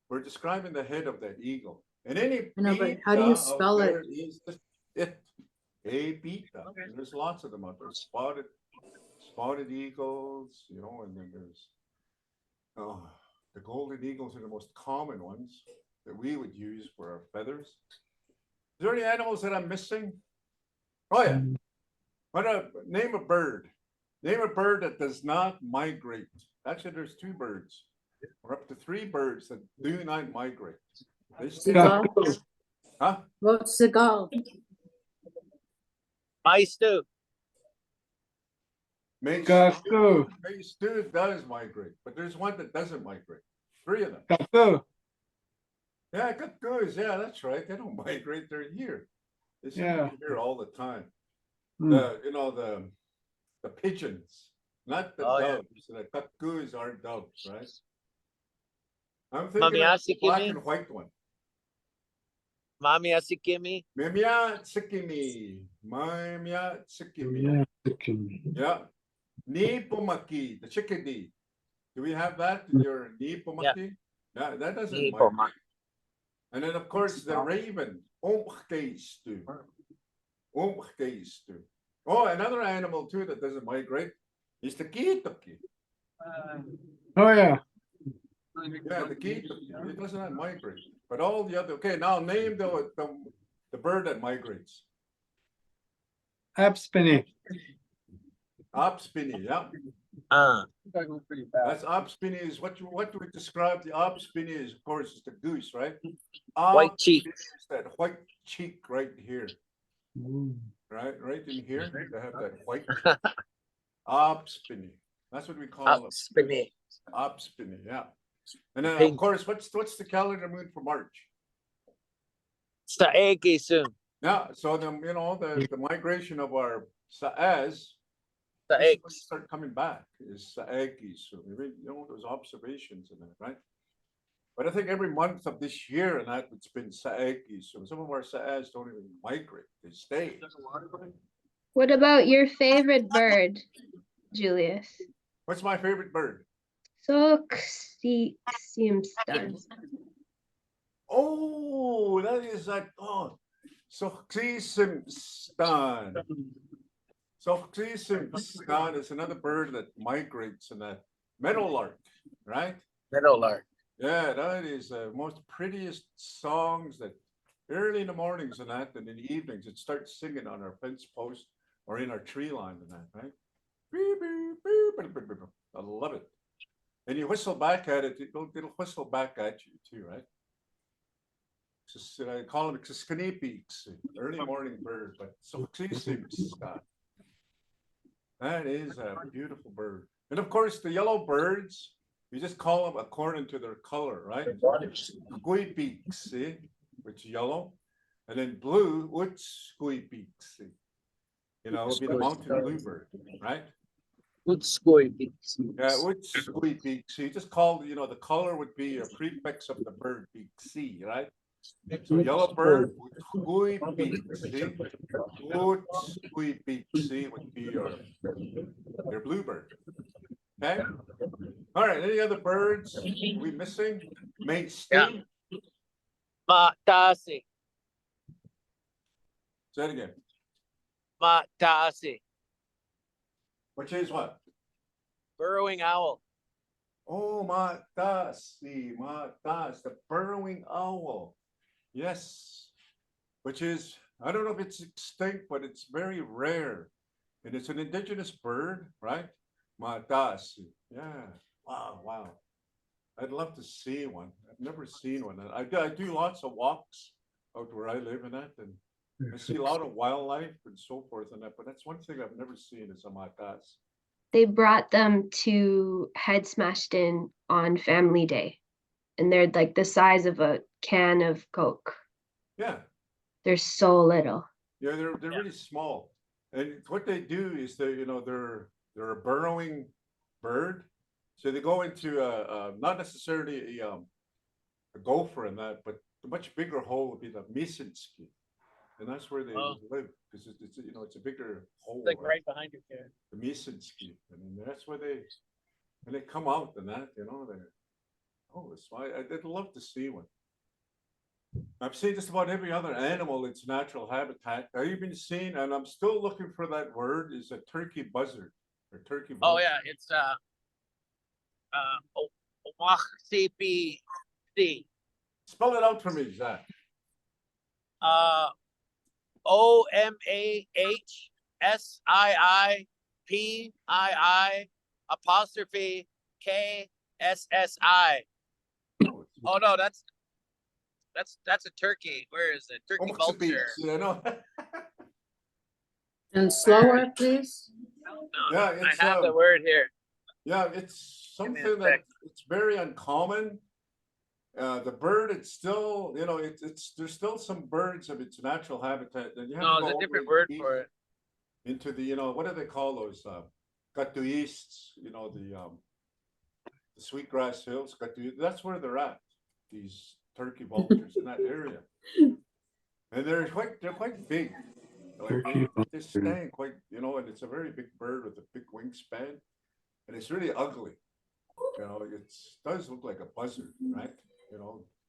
We're describing the head of that eagle. And any I know, but how do you spell it? Is it a beta. Okay. And there's lots of them out there. Spotted eagles, and then there's the golden eagles are the most common ones that we would use for our feathers. Is there any animals that I'm missing? Oh yeah. Name a bird. Name a bird that does not migrate. Actually, there's 2 birds. Or up to 3 birds that do not migrate. They stay. Seagull. Huh? What's seagull? Mais too. Cuckoo. Stu does migrate, but there's one that doesn't migrate. 3 of them. Cuckoo. Yeah, cuckoos. Yeah, that's right. They don't migrate. They're here. They seem to be here all the time. The pigeons, not the doves. The cuckoos are doves, right? I'm thinking of the black and white one. Mami asikimi. Memia tsikimi. Mamia tsikimi. Yeah, chicken. Yeah. Nipomaki, the chickadee. Do we have that in your Nipomaki? Yeah, that doesn't migrate. And then, of course, the raven. Omgeistu. Omgeistu. Oh, another animal too that doesn't migrate is the kitoki. Oh yeah. Yeah, the kitoki. It doesn't migrate. But all the other. Okay, now name the bird that migrates. Abspinny. Opspinny, yeah. That's opspinny is what do we describe the opspinny is, of course, is the goose, right? White cheek. Opspinny is that white cheek right here, right in here. They have that white opspinny. That's what we call it. Abspinny. Opspinny, yeah. And then of Pink. course, what's the calendar moon for March? Saegi soon. Yeah, so the migration of our saas The this is when they eggs. start coming back is saagi. So those observations in that, right? But I think every month of this year and that it's been saagi. So some of our saas don't even migrate; they stay. What about your favorite bird, Julius? What's my favorite bird? Simstan. Oh, that is that. Oh, Soxisimstan. Soxisimstan is another bird that migrates in that meadowlark, right? Meadowlark. Yeah, that is the most prettiest songs that early in the mornings and that, and in the evenings it starts singing on our fence post or in our tree line and that, right? I love it. And you whistle back at it, it'll whistle back at you too, right? I call them Kskanipix, early morning bird, but Soxisimstan. That is a beautiful bird. And of course, the yellow birds, you just call them according to their color, right? Guipix, see, which is yellow. And then blue, which guipix, see. Would be the mountain bluebird, right? Good squid. Yeah, which guipix. So you just call, the color would be a prefix of the bird, pixi, right? So yellow bird, guipix, see? Which guipix, see, would be your bluebird. Okay. All right. Any other birds we missing? Mate sting. Matasi. Say it again. Matasi. Which is what? Burrowing owl. Oh, matasi, the burrowing owl. Yes. Which is, I don't know if it's extinct, but it's very rare. And it's an indigenous bird, right? Matasi. Yeah. Wow. I'd love to see one. I've never seen one. I do lots of walks out where I live in that, and I see a lot of wildlife and so forth in that. But that's one thing I've never seen is a matas. They brought them to Head Smashed In on Family Day, and they're like the size of a can of Coke. Yeah. They're so little. Yeah, they're really small, and what they do is they're a burrowing bird, so they go into not necessarily a gopher in that, but the much bigger hole would be the Misinski, and that's where they live because it's a bigger hole. Like right behind your chair. The Misinski, and that's where they come out and that I'd love to see one. I've seen just about every other animal its natural habitat. I've even seen, and I'm still looking for that word, is a turkey buzzard or turkey Oh buzzard. yeah, it's OMAHCPC. Spell it out for me, Zach. OMAHSIIPII_KSSI. Oh no, that's a turkey. Where is it? Turkey vulture. You know? And slower, please. No, Yeah, I have the word here. Yeah, it's Give me a something that sec. it's very uncommon. The bird, it's still, it's there's still some birds of its natural habitat. And you have No, to there's go a different all the way word for it. into the, what do they call those? Catuists, the sweetgrass hills. That's where they're at. These turkey vultures in that area, and they're quite big. Like they stand quite, and it's a very big bird with a big wingspan, and it's really ugly. It does look like a buzzard, right?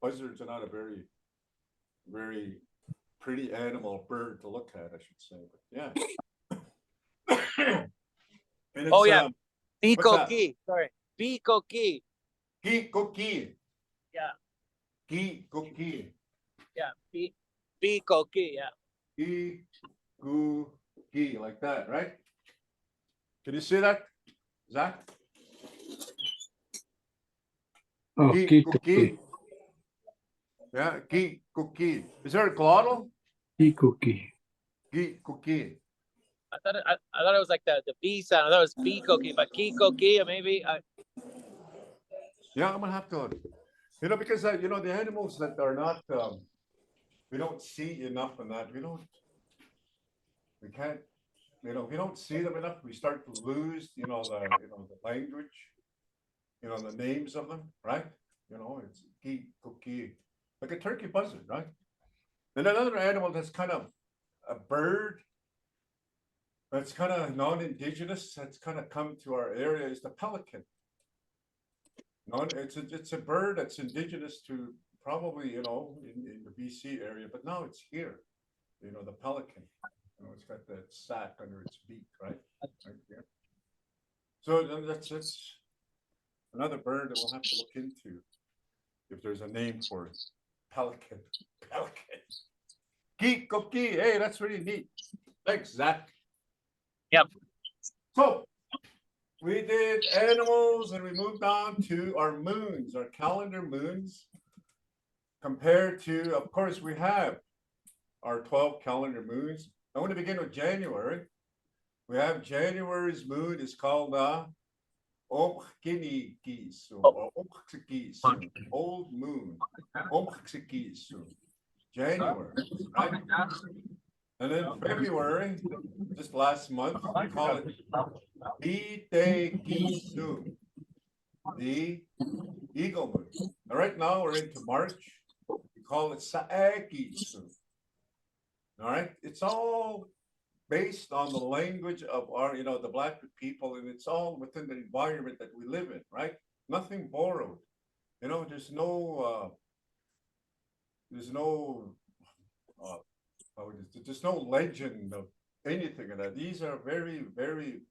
Buzzards are not a very, very pretty animal bird to look at, I should say. But yeah. And it's, Oh yeah, what's that? Bikoki. Sorry, Bikoki. Kikoki. Yeah, Kikoki. yeah, Bikoki. Yeah. Kikoki. cookie, like that, right? Can you see that, Zach? Oh, Key, cookie. Yeah, key, cookie. Is there a glottal? cookie. Key, cookie. I thought it was like the B sound. I thought it was B cookie, but key cookie, maybe. Yeah, I'm gonna have to, because the animals that are not, we don't see enough in that. We can't, we don't see them enough. We start to lose, the language, the names of them, right? It's key, cookie, like a turkey buzzard, right? And another animal that's kind of a bird that's kind of non-indigenous, that's kind of come to our area is the pelican. It's a bird that's indigenous to probably, in the BC area, but now it's here. The pelican. It's got that sack under its beak, right? Right here. So then that's another bird that we'll have to look into if there's a name for it. Pelican. Pelican. Geek cookie. Hey, that's really neat. Thanks, Zach. Yep. So we did animals and we moved on to our moons, our calendar moons, compared to, of course, we have our 12 calendar moons. I want to begin with January. We have January's moon is called Omkinikisu, or Omkikisu, old moon, Omkikisu, January, right? And then February, just last month, we call it Itekisu, the eagle moon. And right now we're into March. We call it Saekisu. All right, it's all based on the language of our, the Blackfoot people, and it's all within the environment that we live in, right? Nothing borrowed. There's no legend of anything of that. These are very, very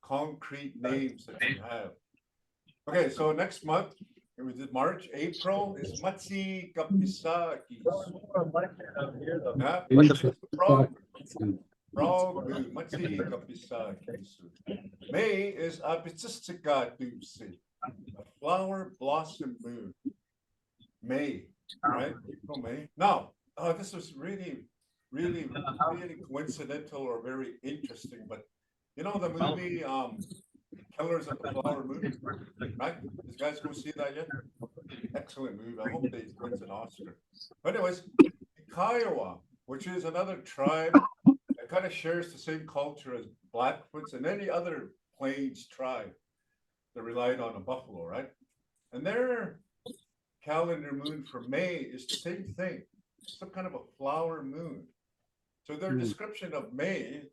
concrete names that we have. Okay, so next month, we did March, April is Matsi Kapisaki. Yeah, frog moon, Matsi Kapisaki. May is Abitsistika Dusi, a flower blossom moon. May, right? April, May. Now, this was really, really, really coincidental or very interesting, but the movie Killers of the Flower Moon, right? Did you guys go see that yet? Excellent movie. I hope they wins an Oscar. But anyways, Kiowa, which is another tribe that kind of shares the same culture as Blackfoots and any other Plains tribe that relied on a buffalo, right? And their calendar moon for May is the same thing, some kind of a flower moon. So their description of May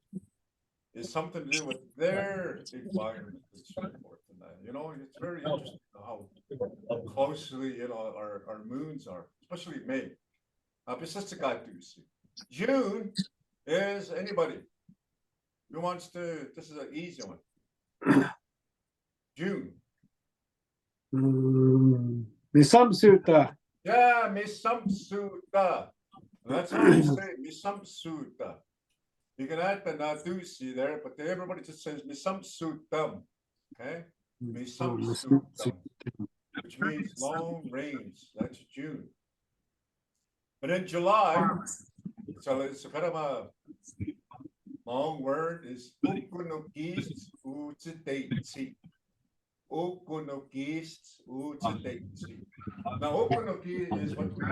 is something to do with their environment and so forth. And that, it's very interesting how closely, our moons are, especially May. June is anybody who wants to, this is an easy one. June. Misamsuta. Yeah, Misamsuta. That's how you say Misamsuta. You can add the Nadusi there, but everybody just says Misamsutam. Okay? Misamsutam, which means long rains. That's June. And in July, so it's kind of a long word, is Ukunokis Utsideitsi. Ukunokis Utsideitsi. Now, Ukunoki is what we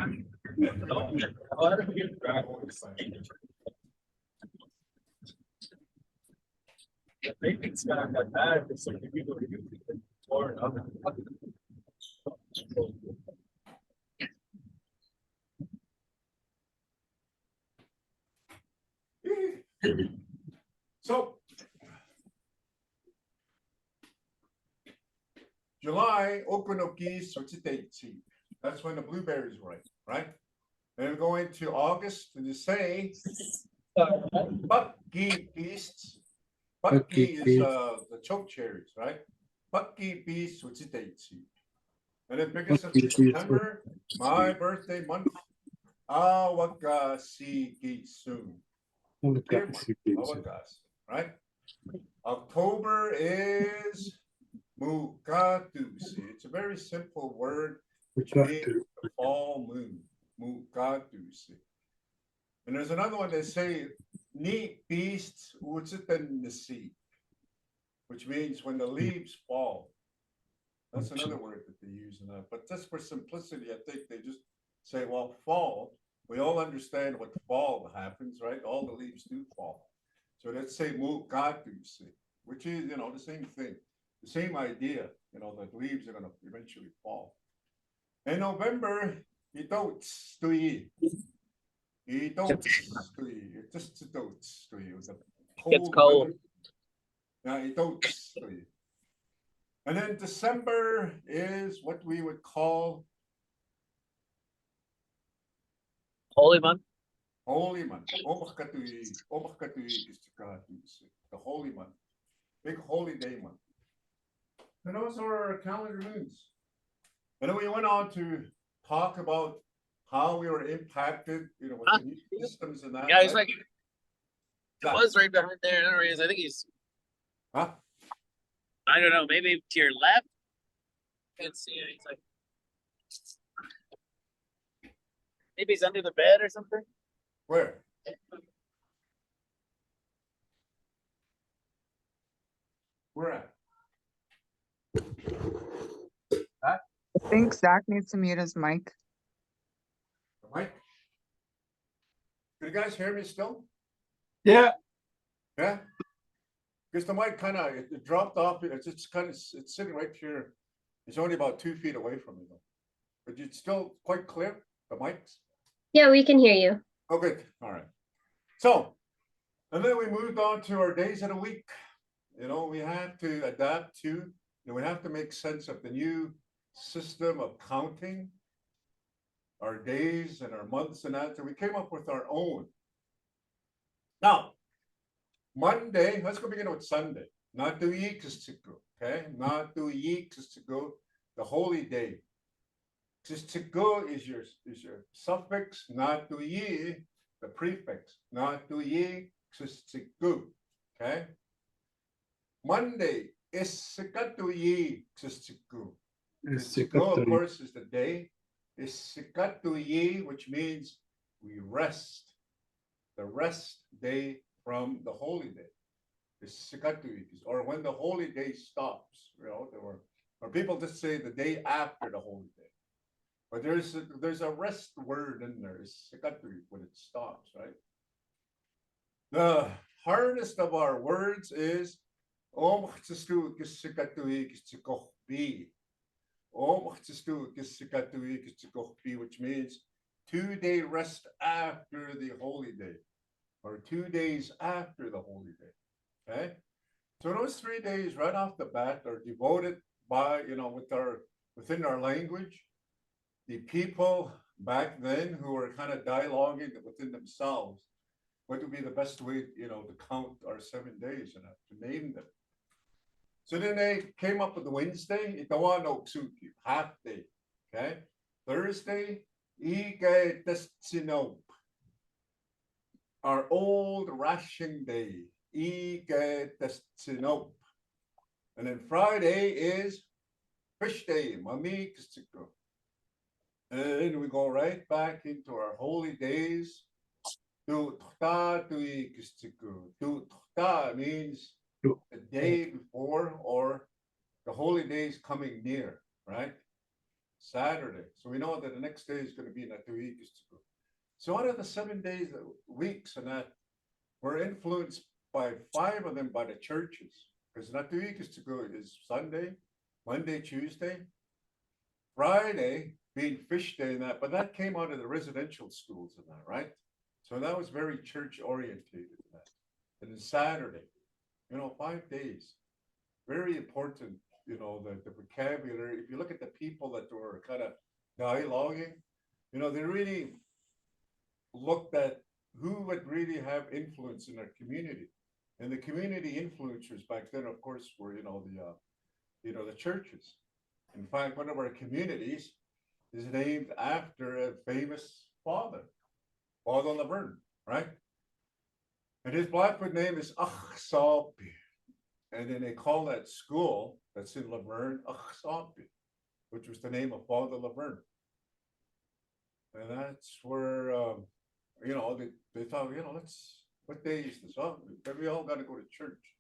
So, July, Okunoki Sochiteitsi. That's when the blueberries ripe, right? Then we go into August and you say Bucky beasts. Bucky is the choke cherries, right? Bucky beasts Sochiteitsi. And then biggest of September, my birthday month, Awakasi soon. Awakas. right? October is Mukatusi. It's a very simple word, which means the fall moon. Mukatusi. And there's another one they say, neat beasts, Utsitanisi, which means when the leaves fall. That's another word that they use in that. But just for simplicity, I think they just say, well, fall. We all understand what fall happens, right? All the leaves do fall. So let's say Mukatusi, which is, the same thing, the same idea, that leaves are going to eventually fall. In November, Itots-tui. Itots-tui. Just Itots-tui. The Gets cold cold. weather. Yeah, Itots-tui. And then December is what we would call Holy month. Holy Month. Omakatui. Omakatui is the Holy Month. Big Holy Day month. And those are our calendar moons. And then we went on to talk about how we were impacted, with the new systems and that. Yeah, he's right? like, it was right behind there. I don't know where he is. I think he's, Huh? I don't know, maybe to your left. Can't see it. He's like, maybe he's under the bed or something. Where? Where at? I think Zach needs to mute his mic. The mic? Can you guys hear me still? Yeah, Yeah? Because the mic kind of it dropped off. It's kind of it's sitting right here. It's only about 2 feet away from me though. But it's still quite clear, the mics. Yeah, we can hear you. Oh, good. All right. So, and then we moved on to our days of the week. We have to adapt to, we have to make sense of the new system of counting our days and our months and that. So we came up with our own. Now, Monday, let's go begin with Sunday. Natui Kistiku, okay? Natui Kistiku, the holy day. Kistiku is your suffix, Natui, the prefix. Natui Kistiku, okay? Monday is Sikatui Kistiku. Kistiku, of course, is the day. Is Sikatui, which means we rest. The rest day from the holy day is Sikatui, or when the holy day stops. Or people just say the day after the holy day. But there's a rest word in there, is Sikatui, when it stops, right? The hardest of our words is Om Chtsistu Kisikatui Kisikohbi. Om Chtsistu Kisikatui Kisikohbi, which means 2-day rest after the holy day, or 2 days after the holy day. Okay? So those 3 days right off the bat are devoted by, within our language, the people back then who were kind of dialoguing within themselves, what would be the best way, to count our 7 days and to name them. So then they came up with the Wednesday, Itawano Ksuki, half day. Okay. Thursday, Ige Destino, our old ration day, Ige Destino. And then Friday is fish day, Mami Kistiko. And we go right back into our holy days. Tu means the day before or the holy days coming near, right? Saturday. So we know that the next day is going to be Natuikistiku. So out of the 7 days, weeks, and that we're influenced by 5 of them by the churches. Because Natuikistiku is Sunday, Monday, Tuesday, Friday being fish day and that, but that came out of the residential schools and that, right? So that was very church orientated. And then Saturday, 5 days, very important, the vocabulary. If you look at the people that were kind of dialoguing, they really looked at who would really have influence in their community. And the community influencers back then, of course, were, the churches. In fact, one of our communities is named after a famous father, Father Laverne, right? And his Blackfoot name is Achsapi. And then they call that school that's in Laverne Achsapi, which was the name of Father Laverne. And that's where, they thought, what day is this? Oh, we all got to go to church.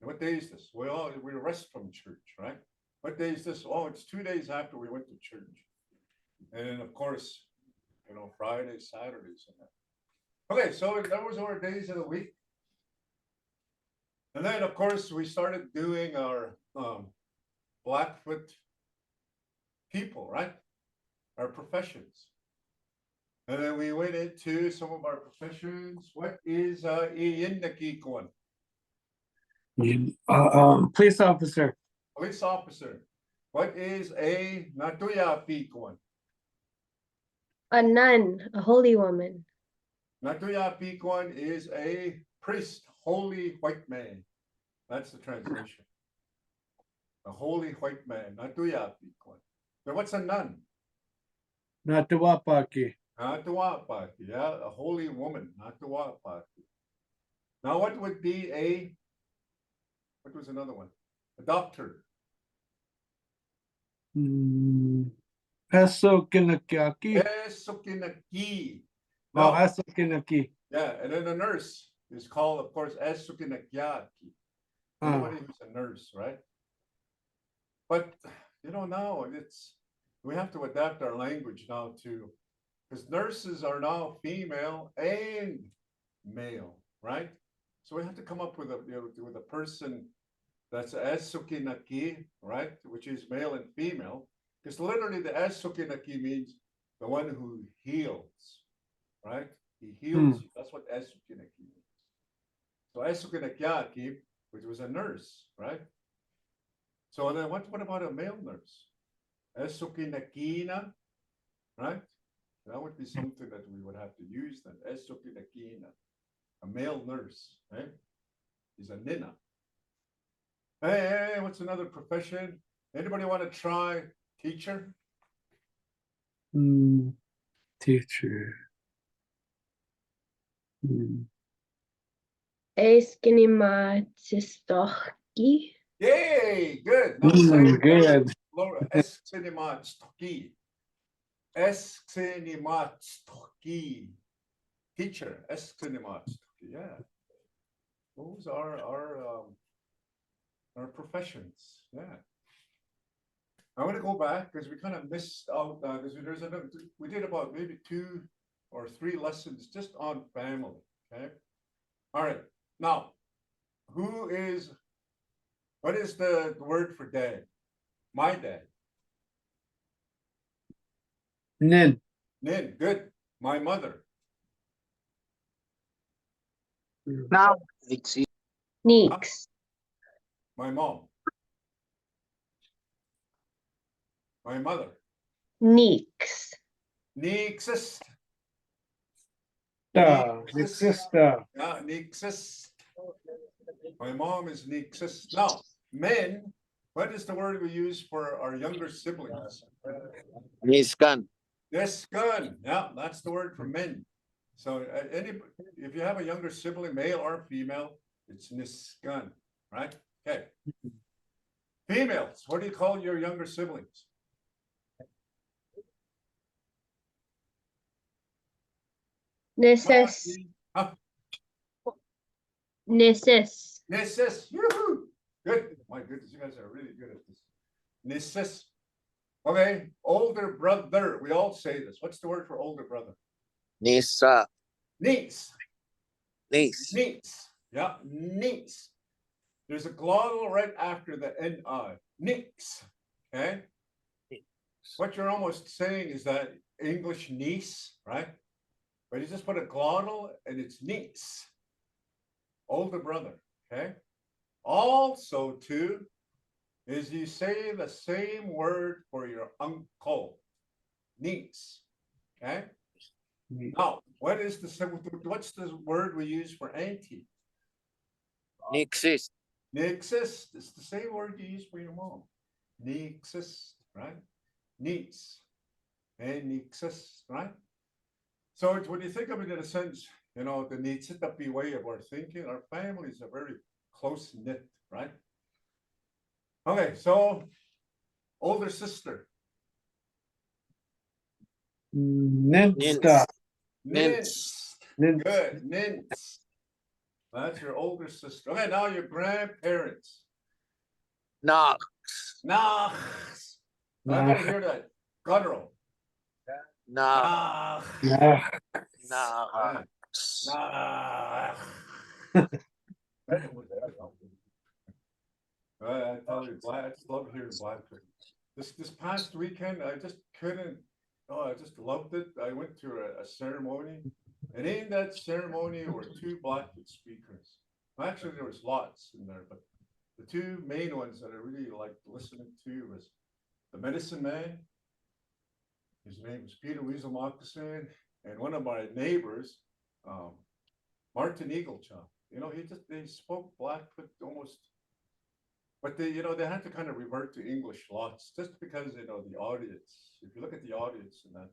And what day is this? We rest from church, right? What day is this? Oh, it's 2 days after we went to church. And then, of course, Fridays, Saturdays, and that. Okay, so that was our days of the week. And then, of course, we started doing our Blackfoot people, right? Our professions. And then we went into some of our professions. What is Iyinakikwan? Police officer. Police officer. What is a Natuyapikwan? A nun, a holy woman. Natuyapikwan is a priest, holy white man. That's the translation. A holy white man, Natuyapikwan. Then what's a nun? Natuwapaki. Natuwapaki, yeah, a holy woman, Natuwapaki. Now what would be what was another one? A doctor. Eso Kinakiaki. Esukinaki. Oh, No, Eso Kinaki. yeah, and then a nurse is called, of course, Esukinakiaki. Anybody who's a nurse, right? But now we have to adapt our language now too, because nurses are now female and male, right? So we have to come up with a person that's Esukinaki, right, which is male and female, because literally the Esukinaki means the one who heals, right? He heals you. That's what Esukinaki means. So Esukinakiaki, which was a nurse, right? So then what about a male nurse? Esukinakina, right? That would be something that we would have to use then. Esukinakina, a male nurse, right? Is a nina. Hey, what's another profession? Anybody want to try teacher? Teacher. Eskinimatsistohki. Yay, good. Now say it. Good. Laura, Eskinimatstoki. Eskinimatstoki. Teacher, Eskinimatstoki. Yeah. Those are our professions. Yeah. I'm going to go back because we kind of missed out. We did about maybe 2 or 3 lessons just on family. Okay. All right. Now, what is the word for dad? My dad. Nin. Nin, good. My mother. Now, Neeks. My mom. My mother. Neeks. Nixist. Sister. Yeah, Nixist. My mom is Nixist. Now, men, what is the word we use for our younger siblings? Niskan. Niskan. Yeah, that's the word for men. So if you have a younger sibling, male or female, it's niskan, right? Okay. Females, what do you call your younger siblings? Nisses. Huh? Nisses. Nisses. Yoo-hoo. Good. My goodness, you guys are really good at this. Nisses. Okay. Older brother. We all say this. What's the word for older brother? Nisa. Niece. Niece. Niece. Yeah, niece. There's a glottal right after the N-I. Niece. Okay. What you're almost saying is that English niece, right? But you just put a glottal and it's niece. Older brother. Okay. Also, too, is you say the same word for your uncle. Niece. Okay. Now, what's the word we use for auntie? Nixist. Nixist. It's the same word you use for your mom. Nixist, right? Niece. And nixist, right? So when you think of it in a sense, you know, the Nitsitapi way of our thinking, our families are very close knit, right? Okay, so older sister, Ninsta. Nins. Nin- Good, Nins. That's your older sister. Okay, now your grandparents. Knox. Nah. I gotta hear that. Guttural. Nah. Nah. Nah. Nah. I tell you, I just love hearing Blackfoot. This past weekend, I just couldn't. Oh, I just loved it. I went to a ceremony, and in that ceremony were two Blackfoot speakers. Actually, there was lots in there, but the two main ones that I really liked listening to was the medicine man. His name was Peter Weasel Moccasin, and one of my neighbors, Martin Eaglechaw. You know, they spoke Blackfoot almost, but they had to kind of revert to English lots just because the audience. If you look at the audience and that,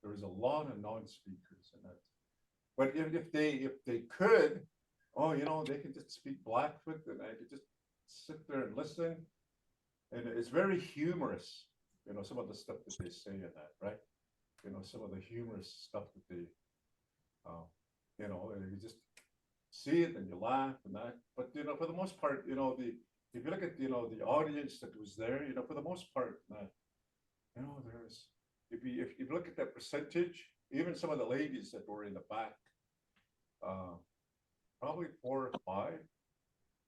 there was a lot of non-speakers in that. But if they could, they could just speak Blackfoot, and I could just sit there and listen, and it's very humorous. Some of the stuff that they say in that, right? Some of the humorous stuff that they, and you just see it and you laugh and that. But for the most part, if you look at the audience that was there, for the most part, there's if you look at that percentage, even some of the ladies that were in the back, probably 4 or 5,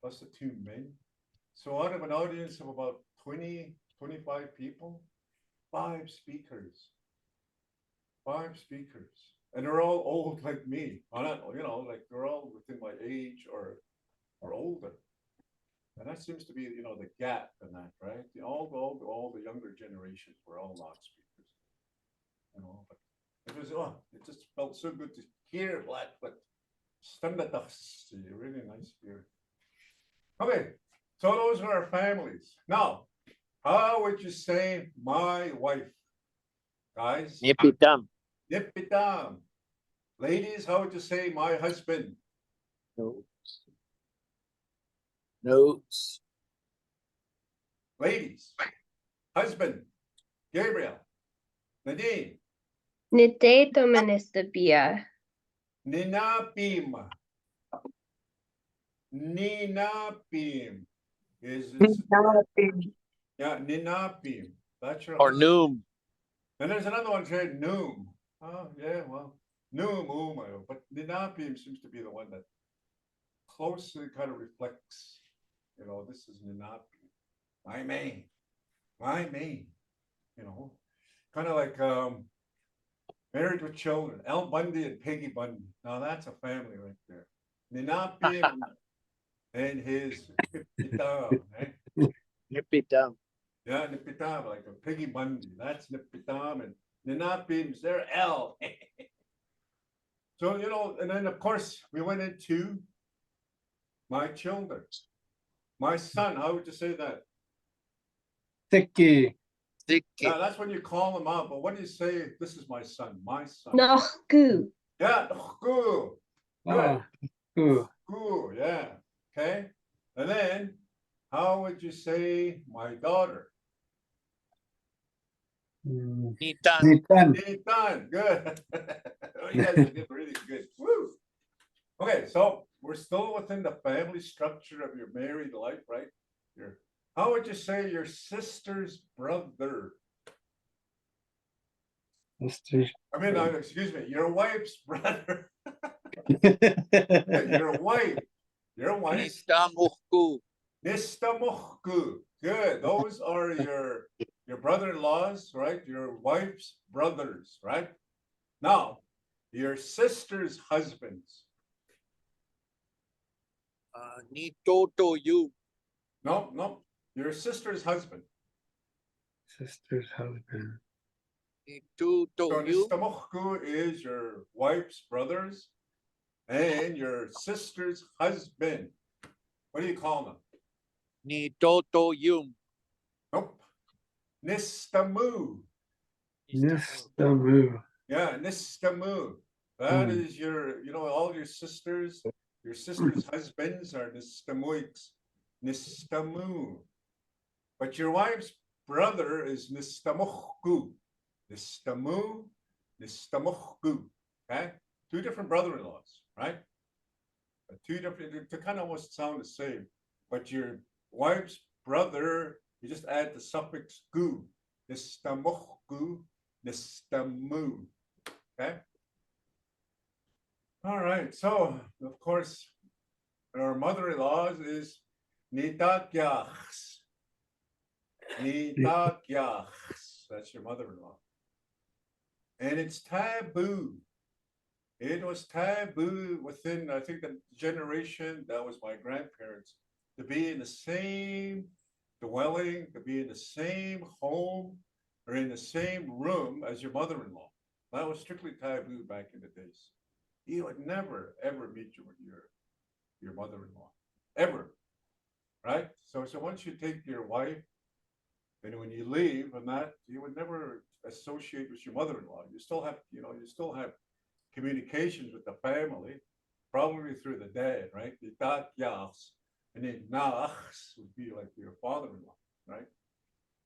plus the 2 men. So out of an audience of about 20, 25 people, 5 speakers. 5 speakers. And they're all old like me. Like they're all within my age or older. And that seems to be, the gap in that, right? All the younger generations were all not speakers. But it just felt so good to hear Blackfoot. Really nice spirit. Okay, so those are our families. Now, how would you say my wife? Guys? Nipitam. Nipitam. Ladies, how would you say my husband? Notes. Ladies, husband, Gabriel, Nadine, Niteto manestapia. Ninapim. Ninapim is yeah, Ninapim. That's your Or husband. Noom. And there's another one said Noom. Oh yeah, well, Noom, but Ninapim seems to be the one that closely kind of reflects. This is Ninapim. My main. Kind of like Married with Children, Al Bundy and Peggy Bundy. Now that's a family right there. Ninapim and his Nipitam, eh? Nipitam. Yeah, Nipitam, like a Peggy Bundy. That's Nipitam, and Ninapim's their L. So, and then of course we went into my children. My son, how would you say that? Sticky. Yeah, that's when you call him out. But what do you say? This is my son, my son. No, gu. Yeah, good. Oh, ooh. Cool, yeah. Okay. And then how would you say my daughter? Nitan. Nitan. Nathan, good. Oh, you guys did really good. Woo. Okay, so we're still within the family structure of your married life, right? How would you say your sister's brother? Sisters. Excuse me, your wife's brother. Your wife. Nistamuhku. Nistamuhku. Good. Those are your brother-in-laws, right? Your wife's brothers, right? Now, your sister's husbands. Nitoto you. No. Your sister's husband. Sister's husband. Nituto So you. Nistamuhku is your wife's brothers and your sister's husband. What do you call them? Nitoto yum. Nope. Nistamu. Nistamu. Yeah, Nistamu. That is your, all your sisters' husbands are nistamuiks, nistamu. But your wife's brother is nistamuhku, nistamu, nistamuhku. Okay? Two different brother-in-laws, right? Two different, they kind of almost sound the same. But your wife's brother, you just add the suffix gu, nistamuhku, nistamu. Okay? All right, so of course, our mother-in-laws is nitakyachs. Nitakyachs. That's your mother-in-law. And it's taboo. It was taboo within, I think, the generation that was my grandparents to be in the same dwelling, to be in the same home, or in the same room as your mother-in-law. That was strictly taboo back in the days. You would never ever meet your mother-in-law, ever, right? So once you take your wife, and when you leave, and that you would never associate with your mother-in-law. You still have, communications with the family, probably through the dad, right? The takyas, and then nachs would be like your father-in-law, right?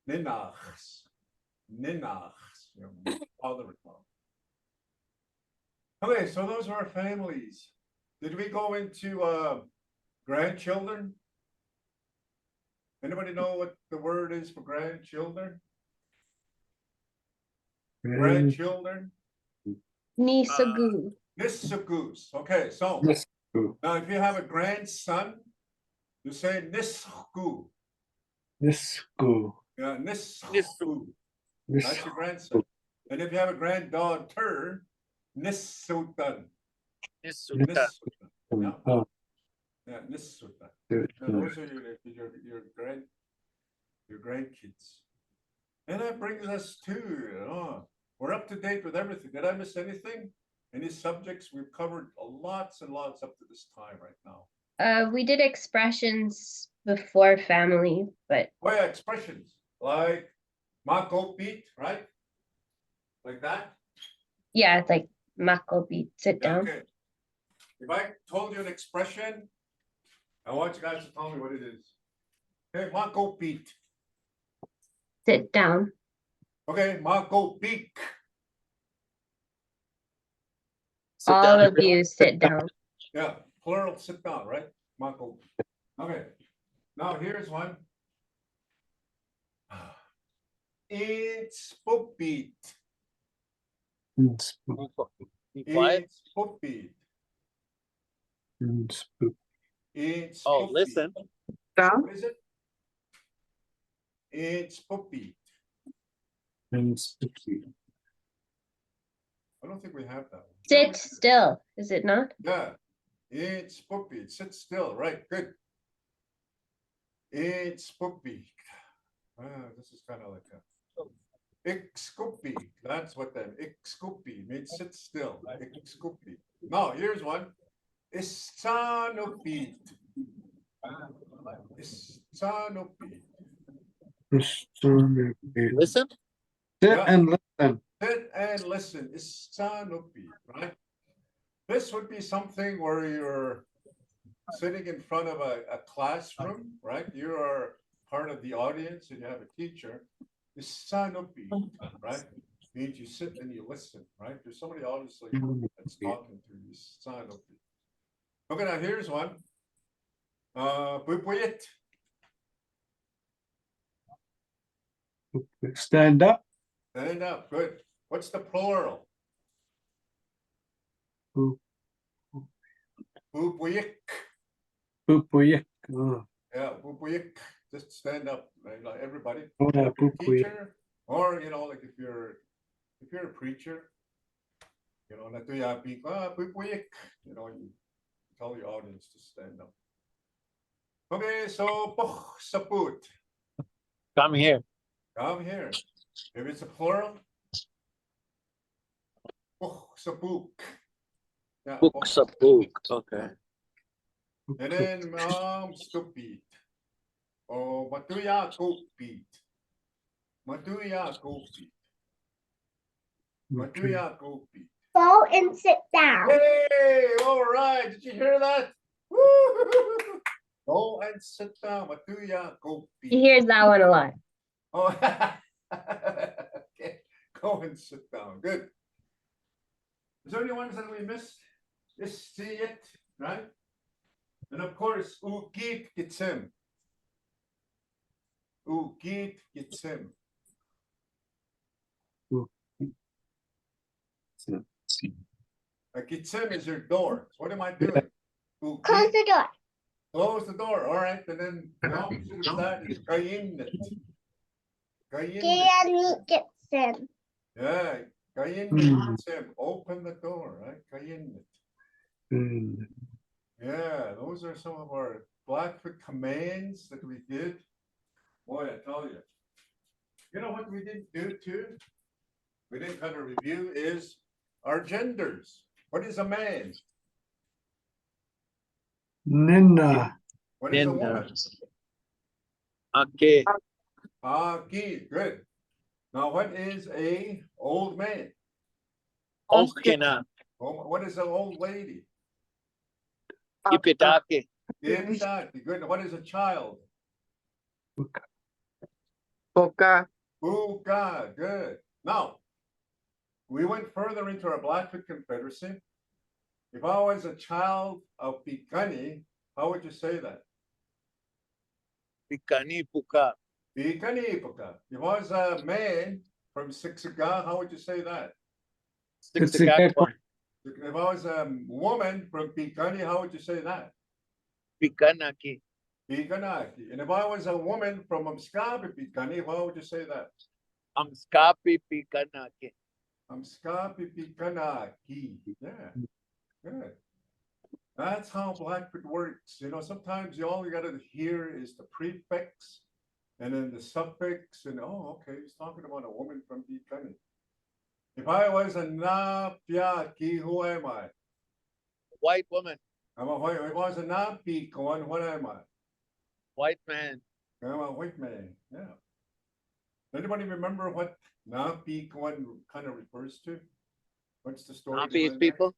Ninachs, your father-in-law. Okay, so those are our families. Did we go into grandchildren? Anybody know what the word is for grandchildren? Grandchildren? Nisagu. Nisagus. Okay, so now if you have a grandson, you say nisku. Nisku. Yeah, nisku. That's your grandson. And if you have a granddaughter, nisutan. Nisuta. Yeah. Oh, Yeah, nisutan. Those are your grandkids. And that brings us to, we're up to date with everything. Did I miss anything? Any subjects? We've covered lots and lots up to this time right now. We did expressions before family, but Oh yeah, expressions like mako beat, right? Like that? yeah, it's like mako beat, sit down. Okay. If I told you an expression, I want you guys to tell me what it is. Okay, mako beat. Sit down. Okay, mako beak. Sit All down, of everyone. you sit down. Yeah, plural, sit down, right? Mako. Okay, now here's one. It's poopy. Be quiet. It's poopy. It's Oh, poopy. listen. Down. What is it? It's poopy. and spooky. I don't think we have that one. Sit still, is it not? Yeah, it's poopy. Sit still. Right, good. It's poopy. This is kind of like a Ixcoopy. That's what that Ixcoopy means. Sit still. Ixcoopy. Now here's one. Isanopy. Isanopy. Listen. Sit Yeah. and listen. Sit and listen. Isanopy. Right. This would be something where you're sitting in front of a classroom, right? You are part of the audience and you have a teacher. Isanopy, right? Means you sit and you listen, right? There's somebody obviously that's talking to you. Isanopy. Okay, now here's one. Pupuyit. Stand up. Stand up. Good. What's the plural? Pupuyik. Pupuyik. Oh, Yeah, pupuyik. Just stand up, right? Like everybody. yeah, If you're a pupuyik. teacher, or like if you're a preacher, natuyapi ka, pupuyik. You tell your audience to stand up. Okay, so poch saput. Come here. Come here. If it's a plural, poch sapuk. Yeah, Books a book. Okay. and then stupid. Oh, matuya kopit. Matuya kopit. Matuya kopit. Go and sit down. Hey, all right. Did you hear that? Woo! Go and sit down. Matuya, go He be. hears that one a lot. Oh, okay. Go and sit down. Good. Is there any ones that we missed? Just see it, right? And of course, Ukit Gitsim. Ukit Gitsim. A Gitsim is your door. So what am I doing? Close Ukit, the door. close the door. All right. And then the opposite of that is Kayinit. Kayinit. Delaney gets in. Yeah. Kayinit Gitsim. Open the door, right? Kayinit. Yeah, those are some of our Blackfoot commands that we did. Boy, I tell you. You know what we didn't do too? We didn't kind of review is our genders. What is a man? Nina. What is a woman? Okay. Aki, good. Now, what is a old man? Okay na. What is an old lady? Ipitake. Exactly, good. What is a child? Boca. Buka, good. Now, we went further into our Blackfoot Confederacy. If I was a child of Pikani, how would you say that? Pikani puka. Pikani Puka. If I was a man from Siksiga, how would you say that? Siksikakwan. If I was a woman from Pikani, how would you say that? Pikanaki. Pikanaki. And if I was a woman from Amskapi Pikani, how would you say that? Amskapi pikanaki. Amskapi Pikanaki. Yeah, good. That's how Blackfoot works. You know, sometimes all you got to hear is the prefix and then the suffix, and oh, okay, he's talking about a woman from Pikani. If I was a Napiaki, who am I? White woman. I'm a white. If I was a Napikon, what am I? White man. I'm a white man. Yeah. Anybody remember what Napikon kind of refers to? What's the story? Napi is behind that? people.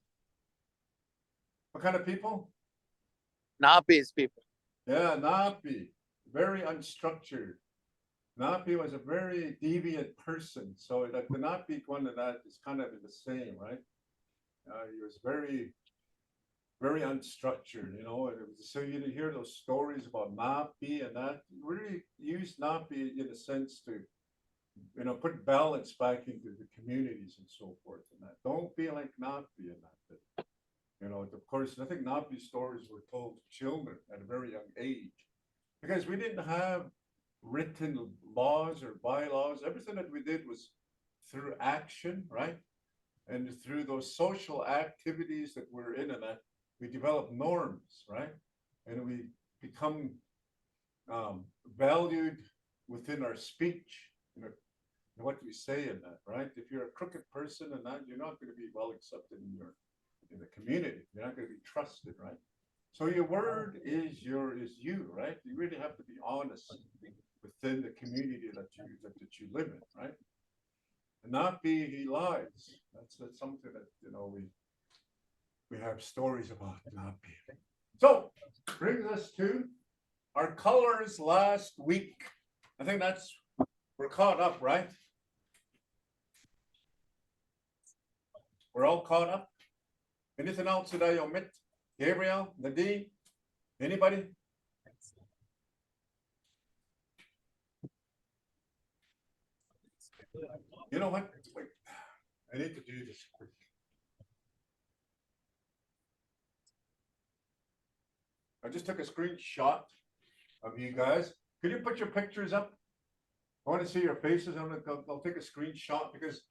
What kind of people? Napi is people. Yeah, Napi. Very unstructured. Napi was a very deviant person. So that the Napi one of that is kind of the same, right? He was very, very unstructured, you know. And it was, so you hear those stories about Napi and that. Really use Napi in a sense to, you know, put balance back into the communities and so forth and that. Don't be like Napi in that. You know, of course, I think Napi stories were told to children at a very young age because we didn't have written laws or bylaws. Everything that we did was through action, right? And through those social activities that we're in and that we develop norms, right? And we become valued within our speech, you know, what we say in that, right? If you're a crooked person and that, you're not going to be well accepted in the community. You're not going to be trusted, right? So your word is you, right? You really have to be honest within the community that you live in, right? And not be he lies. That's something that, you know, we have stories about not being. So brings us to our colors last week. I think we're caught up, right? We're all caught up. Anything else that I omit? Gabriel, Nadine, anybody? You know what? Wait, I need to do this quick. I just took a screenshot of you guys. Could you put your pictures up? I want to see your faces. I'll take a screenshot because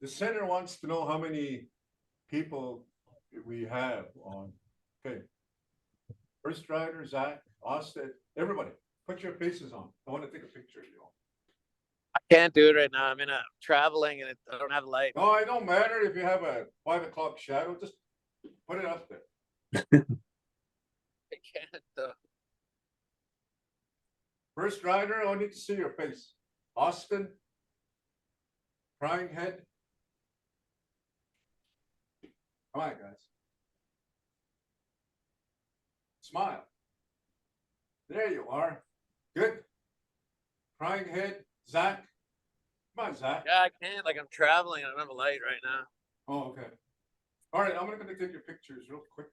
the center wants to know how many people we have on. Okay. First rider, Zach, Austin, everybody, put your faces on. I want to take a picture of you all. I can't do it right now. I'm traveling and I don't have light. No, it don't matter if you have a 5 o'clock shadow. Just put it up there. I can't though. First rider, I need to see your face. Austin, Crying Head, Come on, guys. Smile. There you are. Good. Crying head. Zach. Come on, Zach. Yeah, I can't. Like I'm traveling. I don't have a light right now. Oh, okay. All right, I'm gonna take your pictures real quick.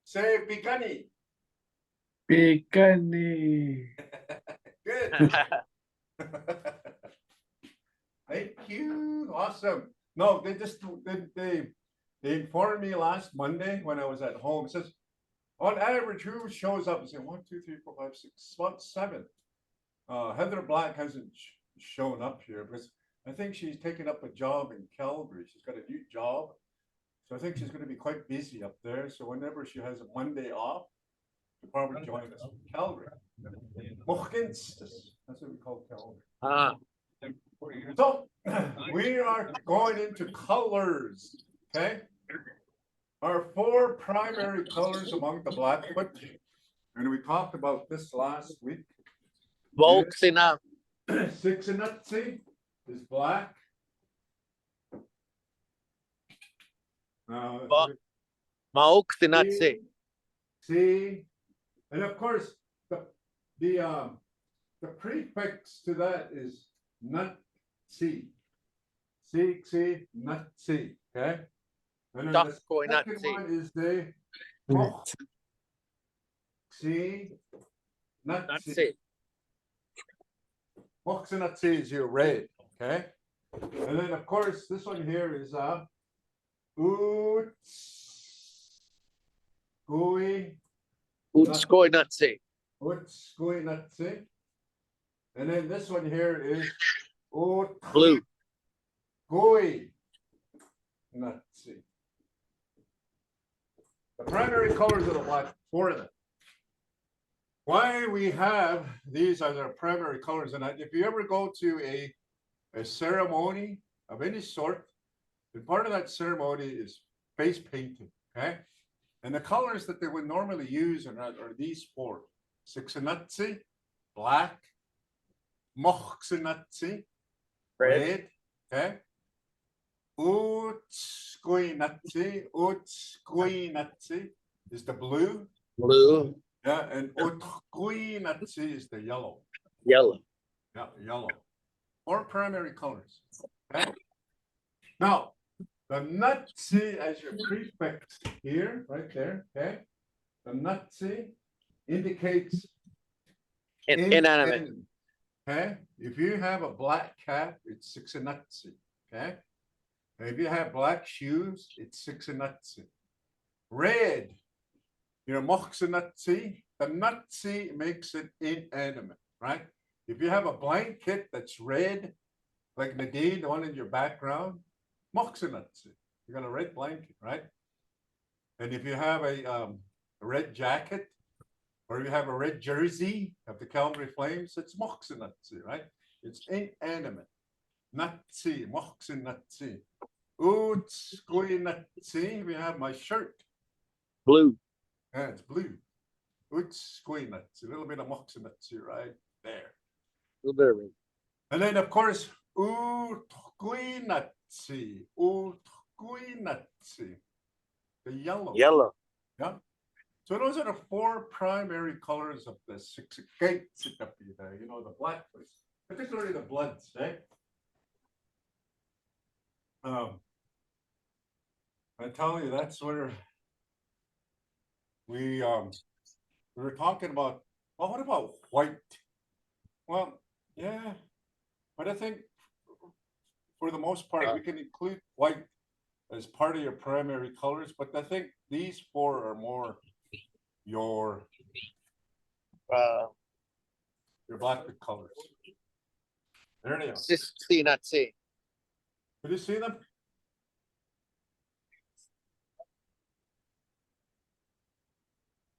Say Bigani. Bikini. Good. Thank you. Awesome. No, they informed me last Monday when I was at home. It says on average, who shows up? It said 1, 2, 3, 4, 5, 6, about 7. Heather Black hasn't shown up here because I think she's taken up a job in Calgary. She's got a new job. So I think she's going to be quite busy up there. So whenever she has a Monday off, she'll probably join us in Calgary. Mochkins, that's what we call Calgary. Ah, So we are going into colors, okay? Our 4 primary colors among the Blackfoot, and we talked about this last week. Volks enough. 6 and Nazi is black. Ba- Maoks not say. See, and of course the prefix to that is nut see. See, nut see. Okay. And then the Takoy not second see. one is the see, nut Not see. say. Box and nut see is your red. Okay. And then of course this one here is Oots, gooey, Utskoy not say. oots, gooey, nutty. And then this one here is oot, Blue. gooey, nutty. The primary colors of the black, 4 of them. Why we have these as our primary colors, and if you ever go to a ceremony of any sort, and part of that ceremony is face painting, okay? And the colors that they would normally use are these 4. Sixanatsi, black, mochsanatsi, red, okay? Utskuinatsi is the blue, Blue. yeah, and utkuinatsi is the yellow. Yellow. Yeah, yellow. 4 primary colors, okay? Now, the nutsi as your prefix here, right there, okay? The nutsi indicates Inanimate. okay? If you have a black cap, it's 6 a nutsi, okay? And if you have black shoes, it's 6 a nutsi. Red, your moxanutsi, the nutsi makes it inanimate, right? If you have a blanket that's red, like Nadine, the one in your background, moxanutsi, you got a red blanket, right? And if you have a red jacket, or if you have a red jersey of the Calgary Flames, it's moxanutsi, right? It's inanimate. Nutsi, moxanutsi. Utskuinutsi, we have my shirt. Blue. Yeah, it's blue. Utskuinutsi, a little bit of moxanutsi right there. Little bit of red. And then, of course, utkuinutsi, utkuinutsi, the yellow. Yellow. Yeah. So those are the 4 primary colors of the 6 gates, you know, the Blackfoot, particularly the Bloods, eh? I tell you, that's where we were talking about. Well, what about white? Well, yeah, but I think for the most part, we can include white as part of your primary colors, but I think these 4 are more your Blackfoot colors. There they are. See not say. Did you see them?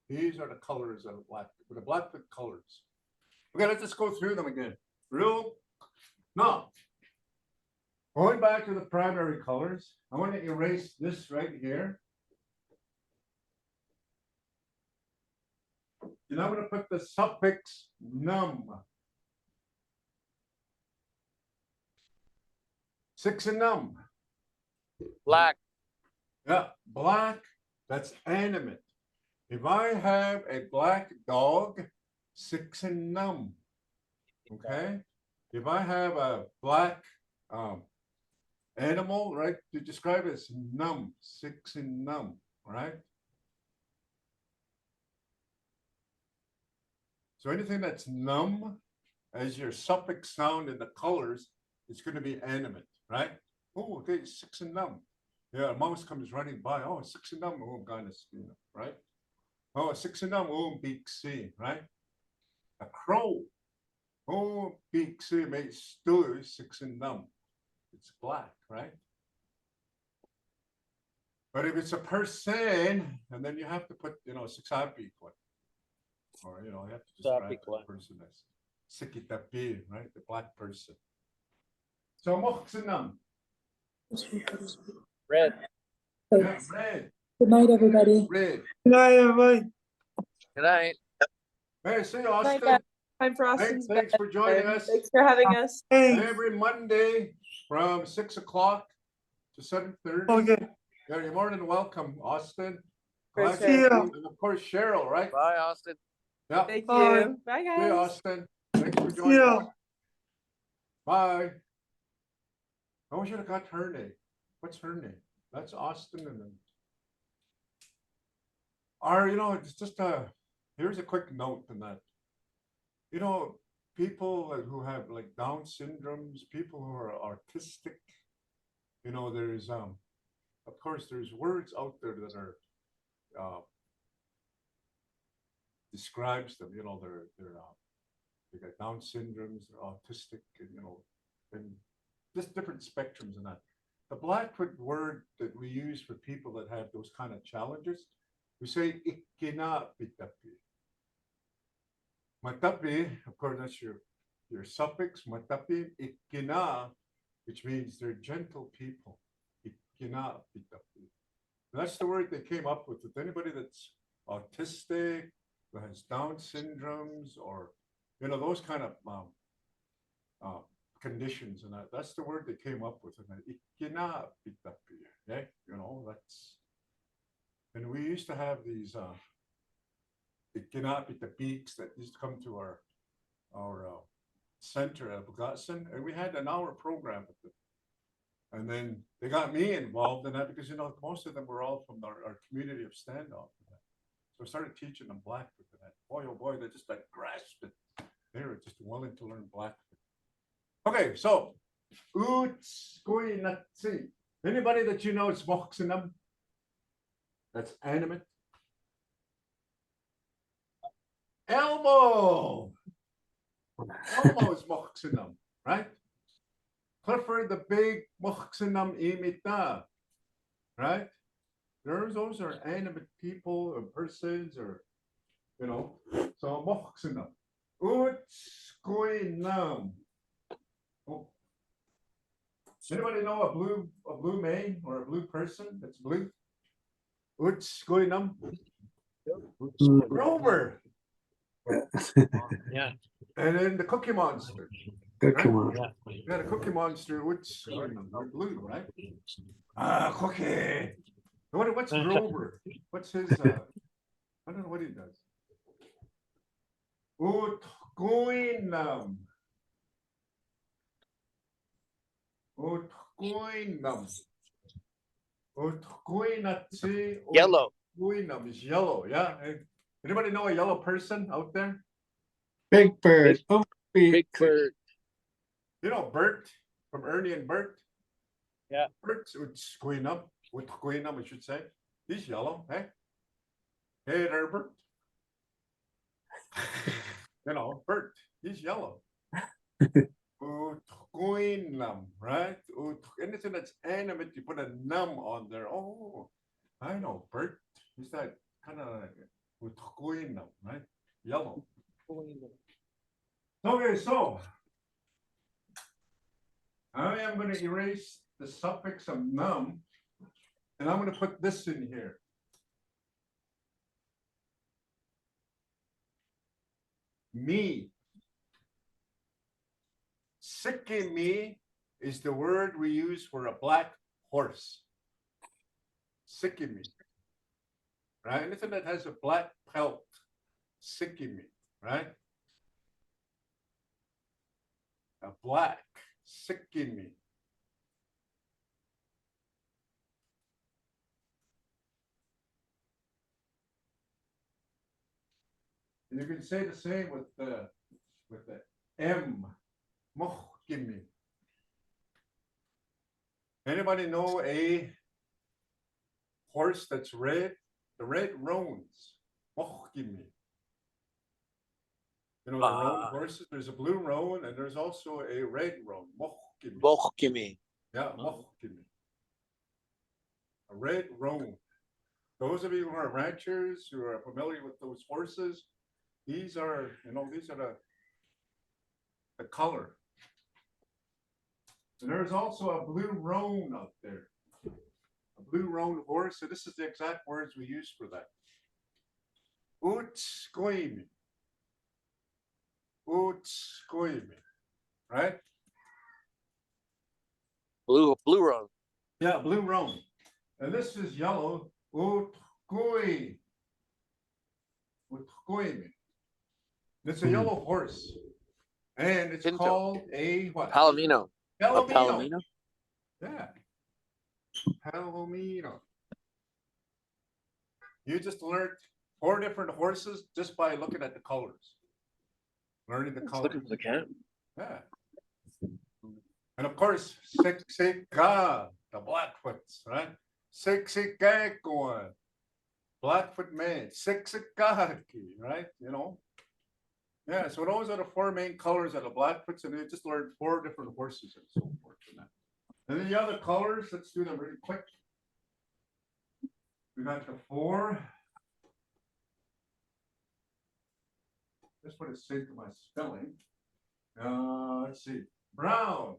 These are the colors of the Blackfoot colors. Okay, let's just go through them again. Now, going back to the primary colors, I want to erase this right here. And I'm going to put the suffix num. 6 and num. Black. Yeah, black, that's animate. If I have a black dog, six and numb. Okay. If I have a black animal, right, to describe it as numb, six and numb, right? So anything that's numb as your suffix sound in the colors, it's going to be animate, right? Oh, okay, six and numb. Yeah, a mouse comes running by. Oh, six and numb. Oh, goodness, right? Oh, six and numb. Oh, beak C, right? A crow. Oh, beak C makes stew, six and numb. It's black, right? But if it's a person, and then you have to put, six happy one. Or, you have to describe the person as sikitapi, right? The black person. So, moksinam. Red. Yeah, red. Good night, everybody. Red. Good night, everybody. Good night. Hey, see you, Night, Austin. guys. Time for Hey, Austin's thanks for joining us. Thanks for having us. Thanks. Every Monday from 6 o'clock to 7:30. Okay. Yeah, you're more than welcome, Austin. For Glad to sure. see you. Yeah. And of course, Cheryl, right? Bye, Austin. Yeah. Thank Bye. you. Bye, See you, guys. Austin. Thanks for joining Yeah. us. Bye. Oh, we should have got her name. What's her name? That's Austin. And then, it's just here's a quick note on that. People who have like Down syndromes, people who are artistic, there's of course there's words out there that are describes them, they got Down syndromes, they're autistic, and just different spectrums and that. The Blackfoot word that we use for people that have those kind of challenges, we say ikina pitapi. Matapi, of course, that's your suffix, matapi, ikina, which means they're gentle people. Ikina pitapi. That's the word they came up with anybody that's autistic, who has Down syndromes, or those kind of conditions, and that's the word they came up with. And okay, that's. And we used to have these beaks that used to come to our center at Bugatsan, and we had an hour program with them. And then they got me involved in that because most of them were all from our community of standoff. So I started teaching them Blackfoot, and that boy, oh boy, they just grasped it. They were just willing to learn Blackfoot. Okay, so Utskoinatsi. Anybody that you know is Moksinam? That's animate. Elmo. Elmo is Moksinam, right? Clifford the Big Moksinam imita, right? Those are animate people or persons, or so Moksinam. Utskoinam. Oh. Anybody know a blue man or a blue person that's blue? Utskoinam. Grover. Yeah. And then the Cookie Monster. Cookie Right? Monster. Yeah, the Cookie Monster, which blue, right? Cookie. What's Grover? What's his? I don't know what he does. Utkoinam. Utkoinam. Utkoinatsi. Yellow. Utkoinam is yellow. Yeah. Anybody know a yellow person out there? Big Bird. Oh, Big bird. Bert from Ernie and Bert. Yeah. Bert's Utkoinam. Utkoinam, I should say. He's yellow. Hey. Hey there, Bert. Bert. He's yellow. Utkoinam, right? Anything that's animate, you put a num on there. Oh, I know, Bert. He's that kind of Utkoinam, right? Yellow. Okay, so I am going to erase the suffix of num, and I'm going to put this in here. Me. Sikimi is the word we use for a black horse. Sikimi. Right? Anything that has a black pelt, Sikimi, right? A black, Sikimi. And you can say the same with the M, Mochkimi. Anybody know a horse that's red? The red roans. Mochkimi. You know, the roan horses, there's a blue roan and there's also a red roan. Mochkimi. Bochkimi. Yeah, Mochkimi. A red roan. Those of you who are ranchers, who are familiar with those horses, these are, these are the color. And there's also a blue roan out there. A blue roan horse. So this is the exact words we use for that. Utskoimi. Utskoimi. Right? Blue roan. Yeah, blue roan. And this is yellow. Utkoi. Utkoimi. It's a yellow horse. And it's Pinto. called a what? Palomino. A Palomino. palomino. Yeah. Palomino. You just learned 4 different horses just by looking at the colors. Learning the colors. Looking for the cat. Yeah. And of course, Siksika, the Blackfoots, right? Siksikakwan, Blackfoot man, Siksikaki, right? Yeah, so those are the 4 main colors of the Blackfoots, and they just learned 4 different horses and so forth. And then the other colors, let's do them really quick. We got the 4. Just for the sake of my spelling. Let's see. Brown.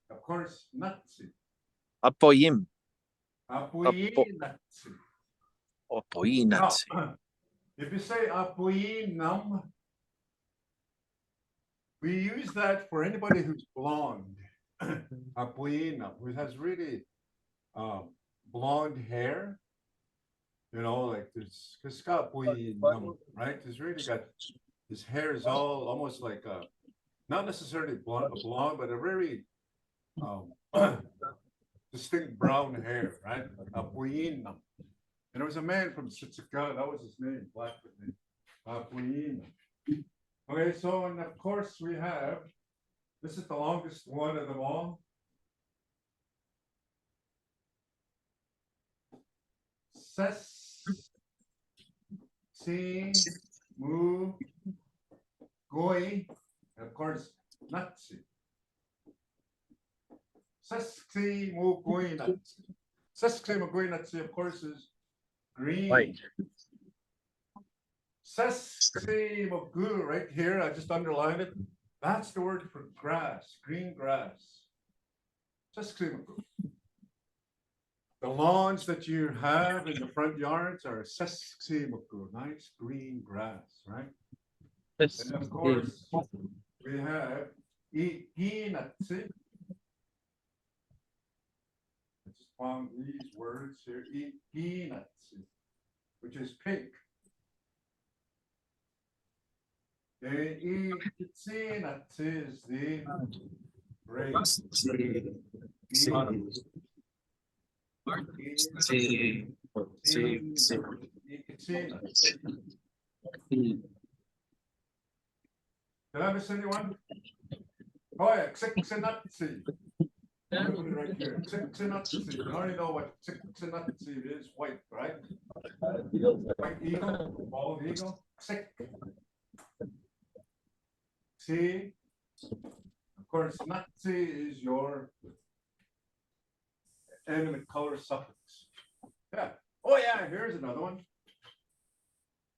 Of course, Nazi. Apoyim. Nazi. Apoyinat. Now, if you say Apoyinam, we use that for anybody who's blonde. Apoyinam, who has really blonde hair. Like there's Apoyinam, right? He's really got, his hair is all almost like not necessarily blonde, but a very distinct brown hair, right? Apoyinam. And there was a man from Sitsika, that was his name, Blackfoot name, Apoyinam. Okay, so, and of course we have, this is the longest one of them all. Mu, Goi, and of course, Natsi. Mu, Goi, Natsi. Mu, Goi, Natsi, of course, is green. White. Mu, right here, I just underlined it. That's the word for grass, green grass. Mu. The lawns that you have in the front yards are sesimuku, nice green grass, right? And of course, we have ikinatsi. I just found these words here, ikinatsi, which is pink. The ikitsinatsi is the grape. Did I miss anyone? Oh yeah, Xixinatsi. Right here. Xixinatsi. You already know what Xixinatsi is, white, right? White eagle, bald eagle. Xix. See? Of course, Natsi is your animate color suffix. Yeah. Oh yeah, here's another one.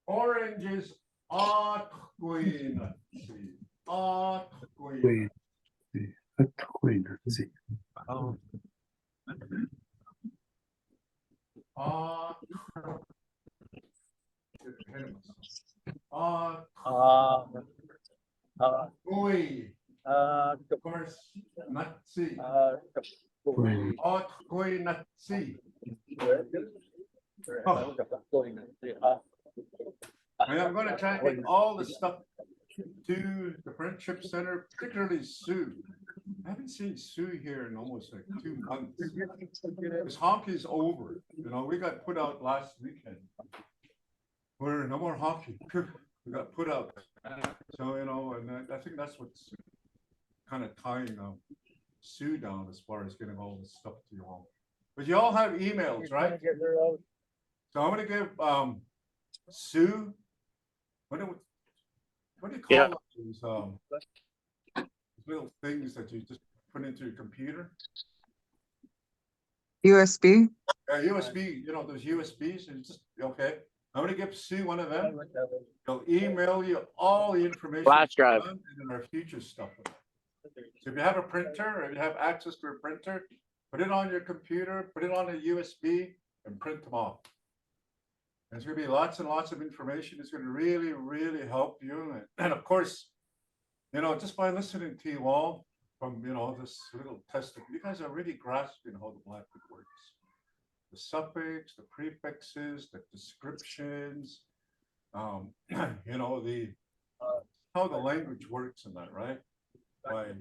Orange is Atquinatsi. Atquinatsi. Of course, Nazi. Koi Nazi. Oh. And I'm going to try and get all the stuff to the Friendship Center, particularly Sue. I haven't seen Sue here in almost like 2 months. This hockey's over. You know, we got put out last weekend. We're no more hockey. We got put out. So, you know, and I think that's what's kind of tying Sue down as far as getting all this stuff to you all. But you all have emails, right? So I'm going to give Sue, what do you call these little things that you just put into your computer? USB. USB, you know, those USBs, and just, okay. I'm going to give Sue one of them. They'll email you all the information Flash drive. and then our future stuff. So if you have a printer, or if you have access to a printer, put it on your computer, put it on a USB, and print them off. There's going to be lots and lots of information. It's going to really, really help you. And of course, you know, just by listening to you all from, you know, this little test, you guys are really grasping how the Blackfoot works. The suffix, the prefixes, the descriptions, you know, how the language works in that, right? By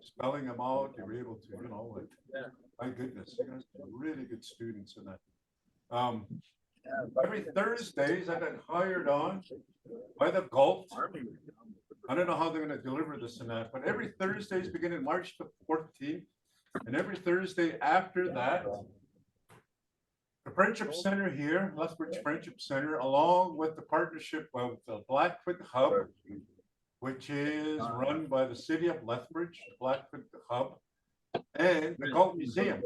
spelling them out, you're able to, you know, like, my goodness, you guys are really good students in that. Every Thursdays, I got hired on by the Gulf. I don't know how they're going to deliver this and that, but every Thursdays beginning March the 14th, and every Thursday after that, the Friendship Center here, Lethbridge Friendship Center, along with the partnership of the Blackfoot Hub, which is run by the city of Lethbridge, the Blackfoot Hub, and the Gulf Museum.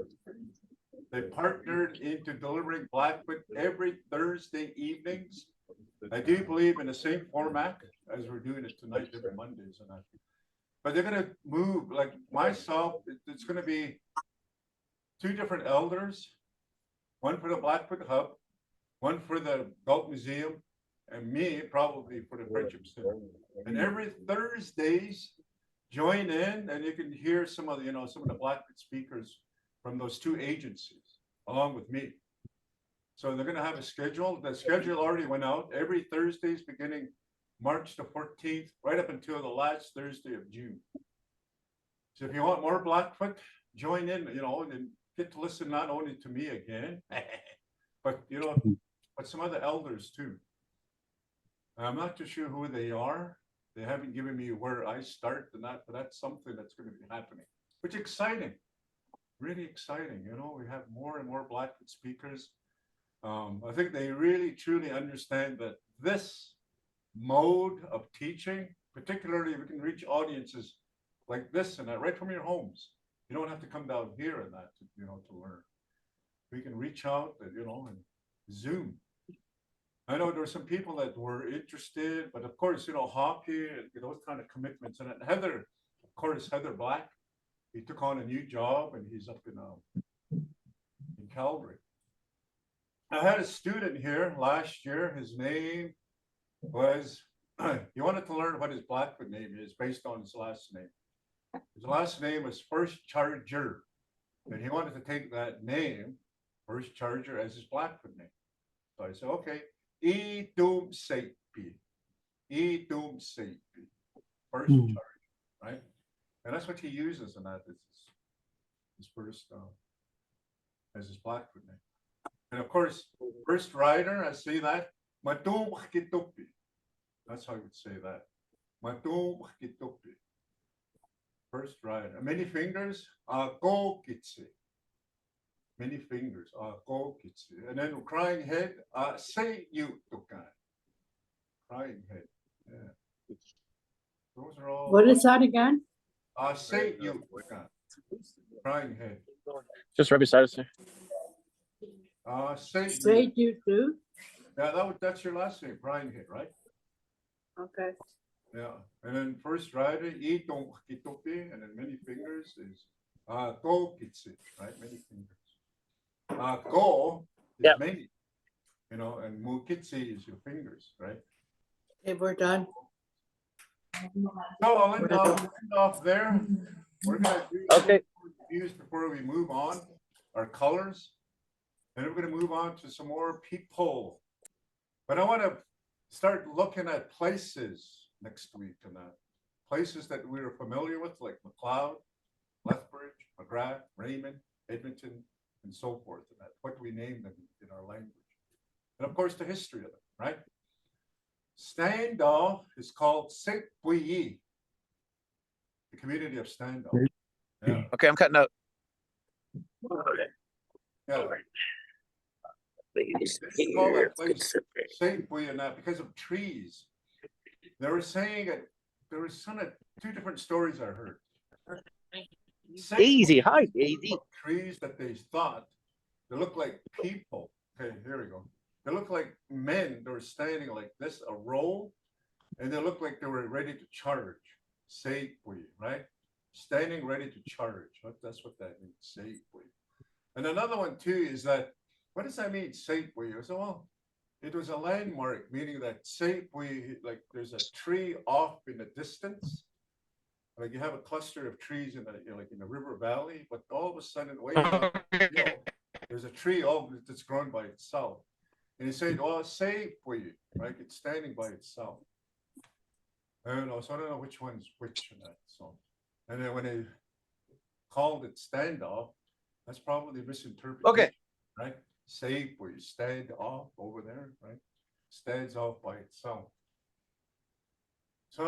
They partnered into delivering Blackfoot every Thursday evenings. I do believe in the same format as we're doing it tonight, every Mondays and that. But they're going to move, like myself, it's going to be 2 different elders, one for the Blackfoot Hub, one for the Gulf Museum, and me probably for the Friendship Center. And every Thursdays, join in, and you can hear some of the, you know, some of the Blackfoot speakers from those 2 agencies, along with me. So they're going to have a schedule. The schedule already went out every Thursdays beginning March the 14th, right up until the last Thursday of June. So if you want more Blackfoot, join in, you know, and get to listen not only to me again, but, you know, but some other elders too. I'm not too sure who they are. They haven't given me where I start and that, but that's something that's going to be happening, which is exciting. Really exciting. You know, we have more and more Blackfoot speakers. I think they really truly understand that this mode of teaching, particularly if we can reach audiences like this and that right from your homes. You don't have to come down here and that, you know, to learn. We can reach out and, you know, and Zoom. I know there were some people that were interested, but of course, you know, hockey and those kind of commitments. And Heather, of course, Heather Black, he took on a new job and he's up in Calgary. I had a student here last year. His name was, he wanted to learn what his Blackfoot name is based on his last name. His last name was First Charger. And he wanted to take that name, First Charger, as his Blackfoot name. So I said, okay, Edum Sepi. Edum Sepi. First Charger, right? And that's what he uses in that. It's his first, as his Blackfoot name. And of course, First Rider, I say that. Matum Kitupi. That's how I would say that. Matum Kitupi. First Rider. Many fingers, Go Kitsi. Many fingers, Go Kitsi. And then Crying Head, Say You Tukan. Crying Head. Yeah. Those are all. What is that again? Say You Tukan. Crying Head. Just right beside us, sir. Say you do? Yeah, that's your last name, Crying Head, right? Okay. Yeah, and then First Rider, Itong Kitupi, and then Many Fingers is Go Kitsi, right? Many fingers. Go is many, you know, and Mukitsi is your fingers, right? Okay, we're done. So I'll end off there. We're gonna do Okay. reviews before we move on, our colors. And we're gonna move on to some more people. But I want to start looking at places next week and that. Places that we are familiar with, like McLeod, Lethbridge, McGrath, Raymond, Edmonton, and so forth, and that what we name them in our language. And of course, the history of it, right? Stendal is called Saint Bouilly, the community of Stendal. Yeah. Okay, I'm cutting out. Yeah. This is called that place Saint Bouilly and that because of trees. They were saying that there was some of two different stories I heard. Daisy, hi Daisy. Trees that they thought they look like people. Okay, here we go. They look like men. They were standing like this, a row, and they looked like they were ready to charge. Saint Bouilly, right? Standing ready to charge. That's what that means. Saint Bouilly. And another one too is that what does that mean? Saint Bouilly. I said, well, it was a landmark, meaning that Saint Bouilly, like there's a tree off in the distance. Like you have a cluster of trees in the, like in the river valley, but all of a sudden, way up the hill, there's a tree that's grown by itself. And he said, oh, Saint Bouilly, right? It's standing by itself. I don't know, so I don't know which one's which in that. So, and then when they called it standoff, that's probably misinterpreted. Okay. Right? Saint Bouilly, stand off over there, right? Stands off by itself. So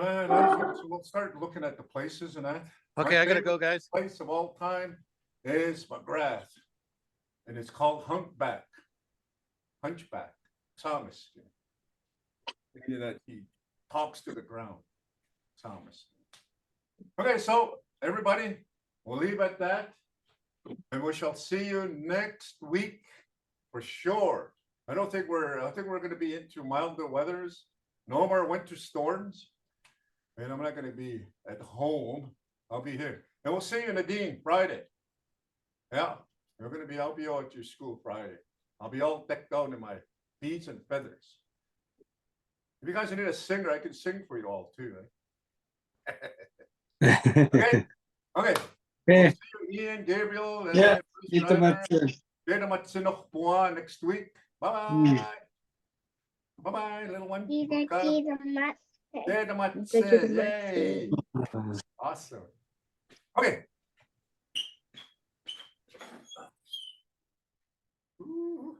we'll start looking at the places and that. Okay, My I gotta favorite go, guys. place of all time is McGrath, and it's called Hunchback Thomas. Meaning that he talks to the ground, Thomas. Okay, so everybody, we'll leave at that, and we shall see you next week for sure. I think we're going to be into milder weathers, no more winter storms. And I'm not going to be at home. I'll be here. And we'll see you, Nadine, Friday. Yeah, I'll be out at your school Friday. I'll be all decked out in my beads and feathers. If you guys need a singer, I can sing for you all too. Right? Okay. Okay. We'll see you, Ian, Gabriel, and Yeah, Data Matsunoch next week. Bye-bye. Bye-bye, little one. Data Matsu. Yay. Awesome. Okay. Ooh.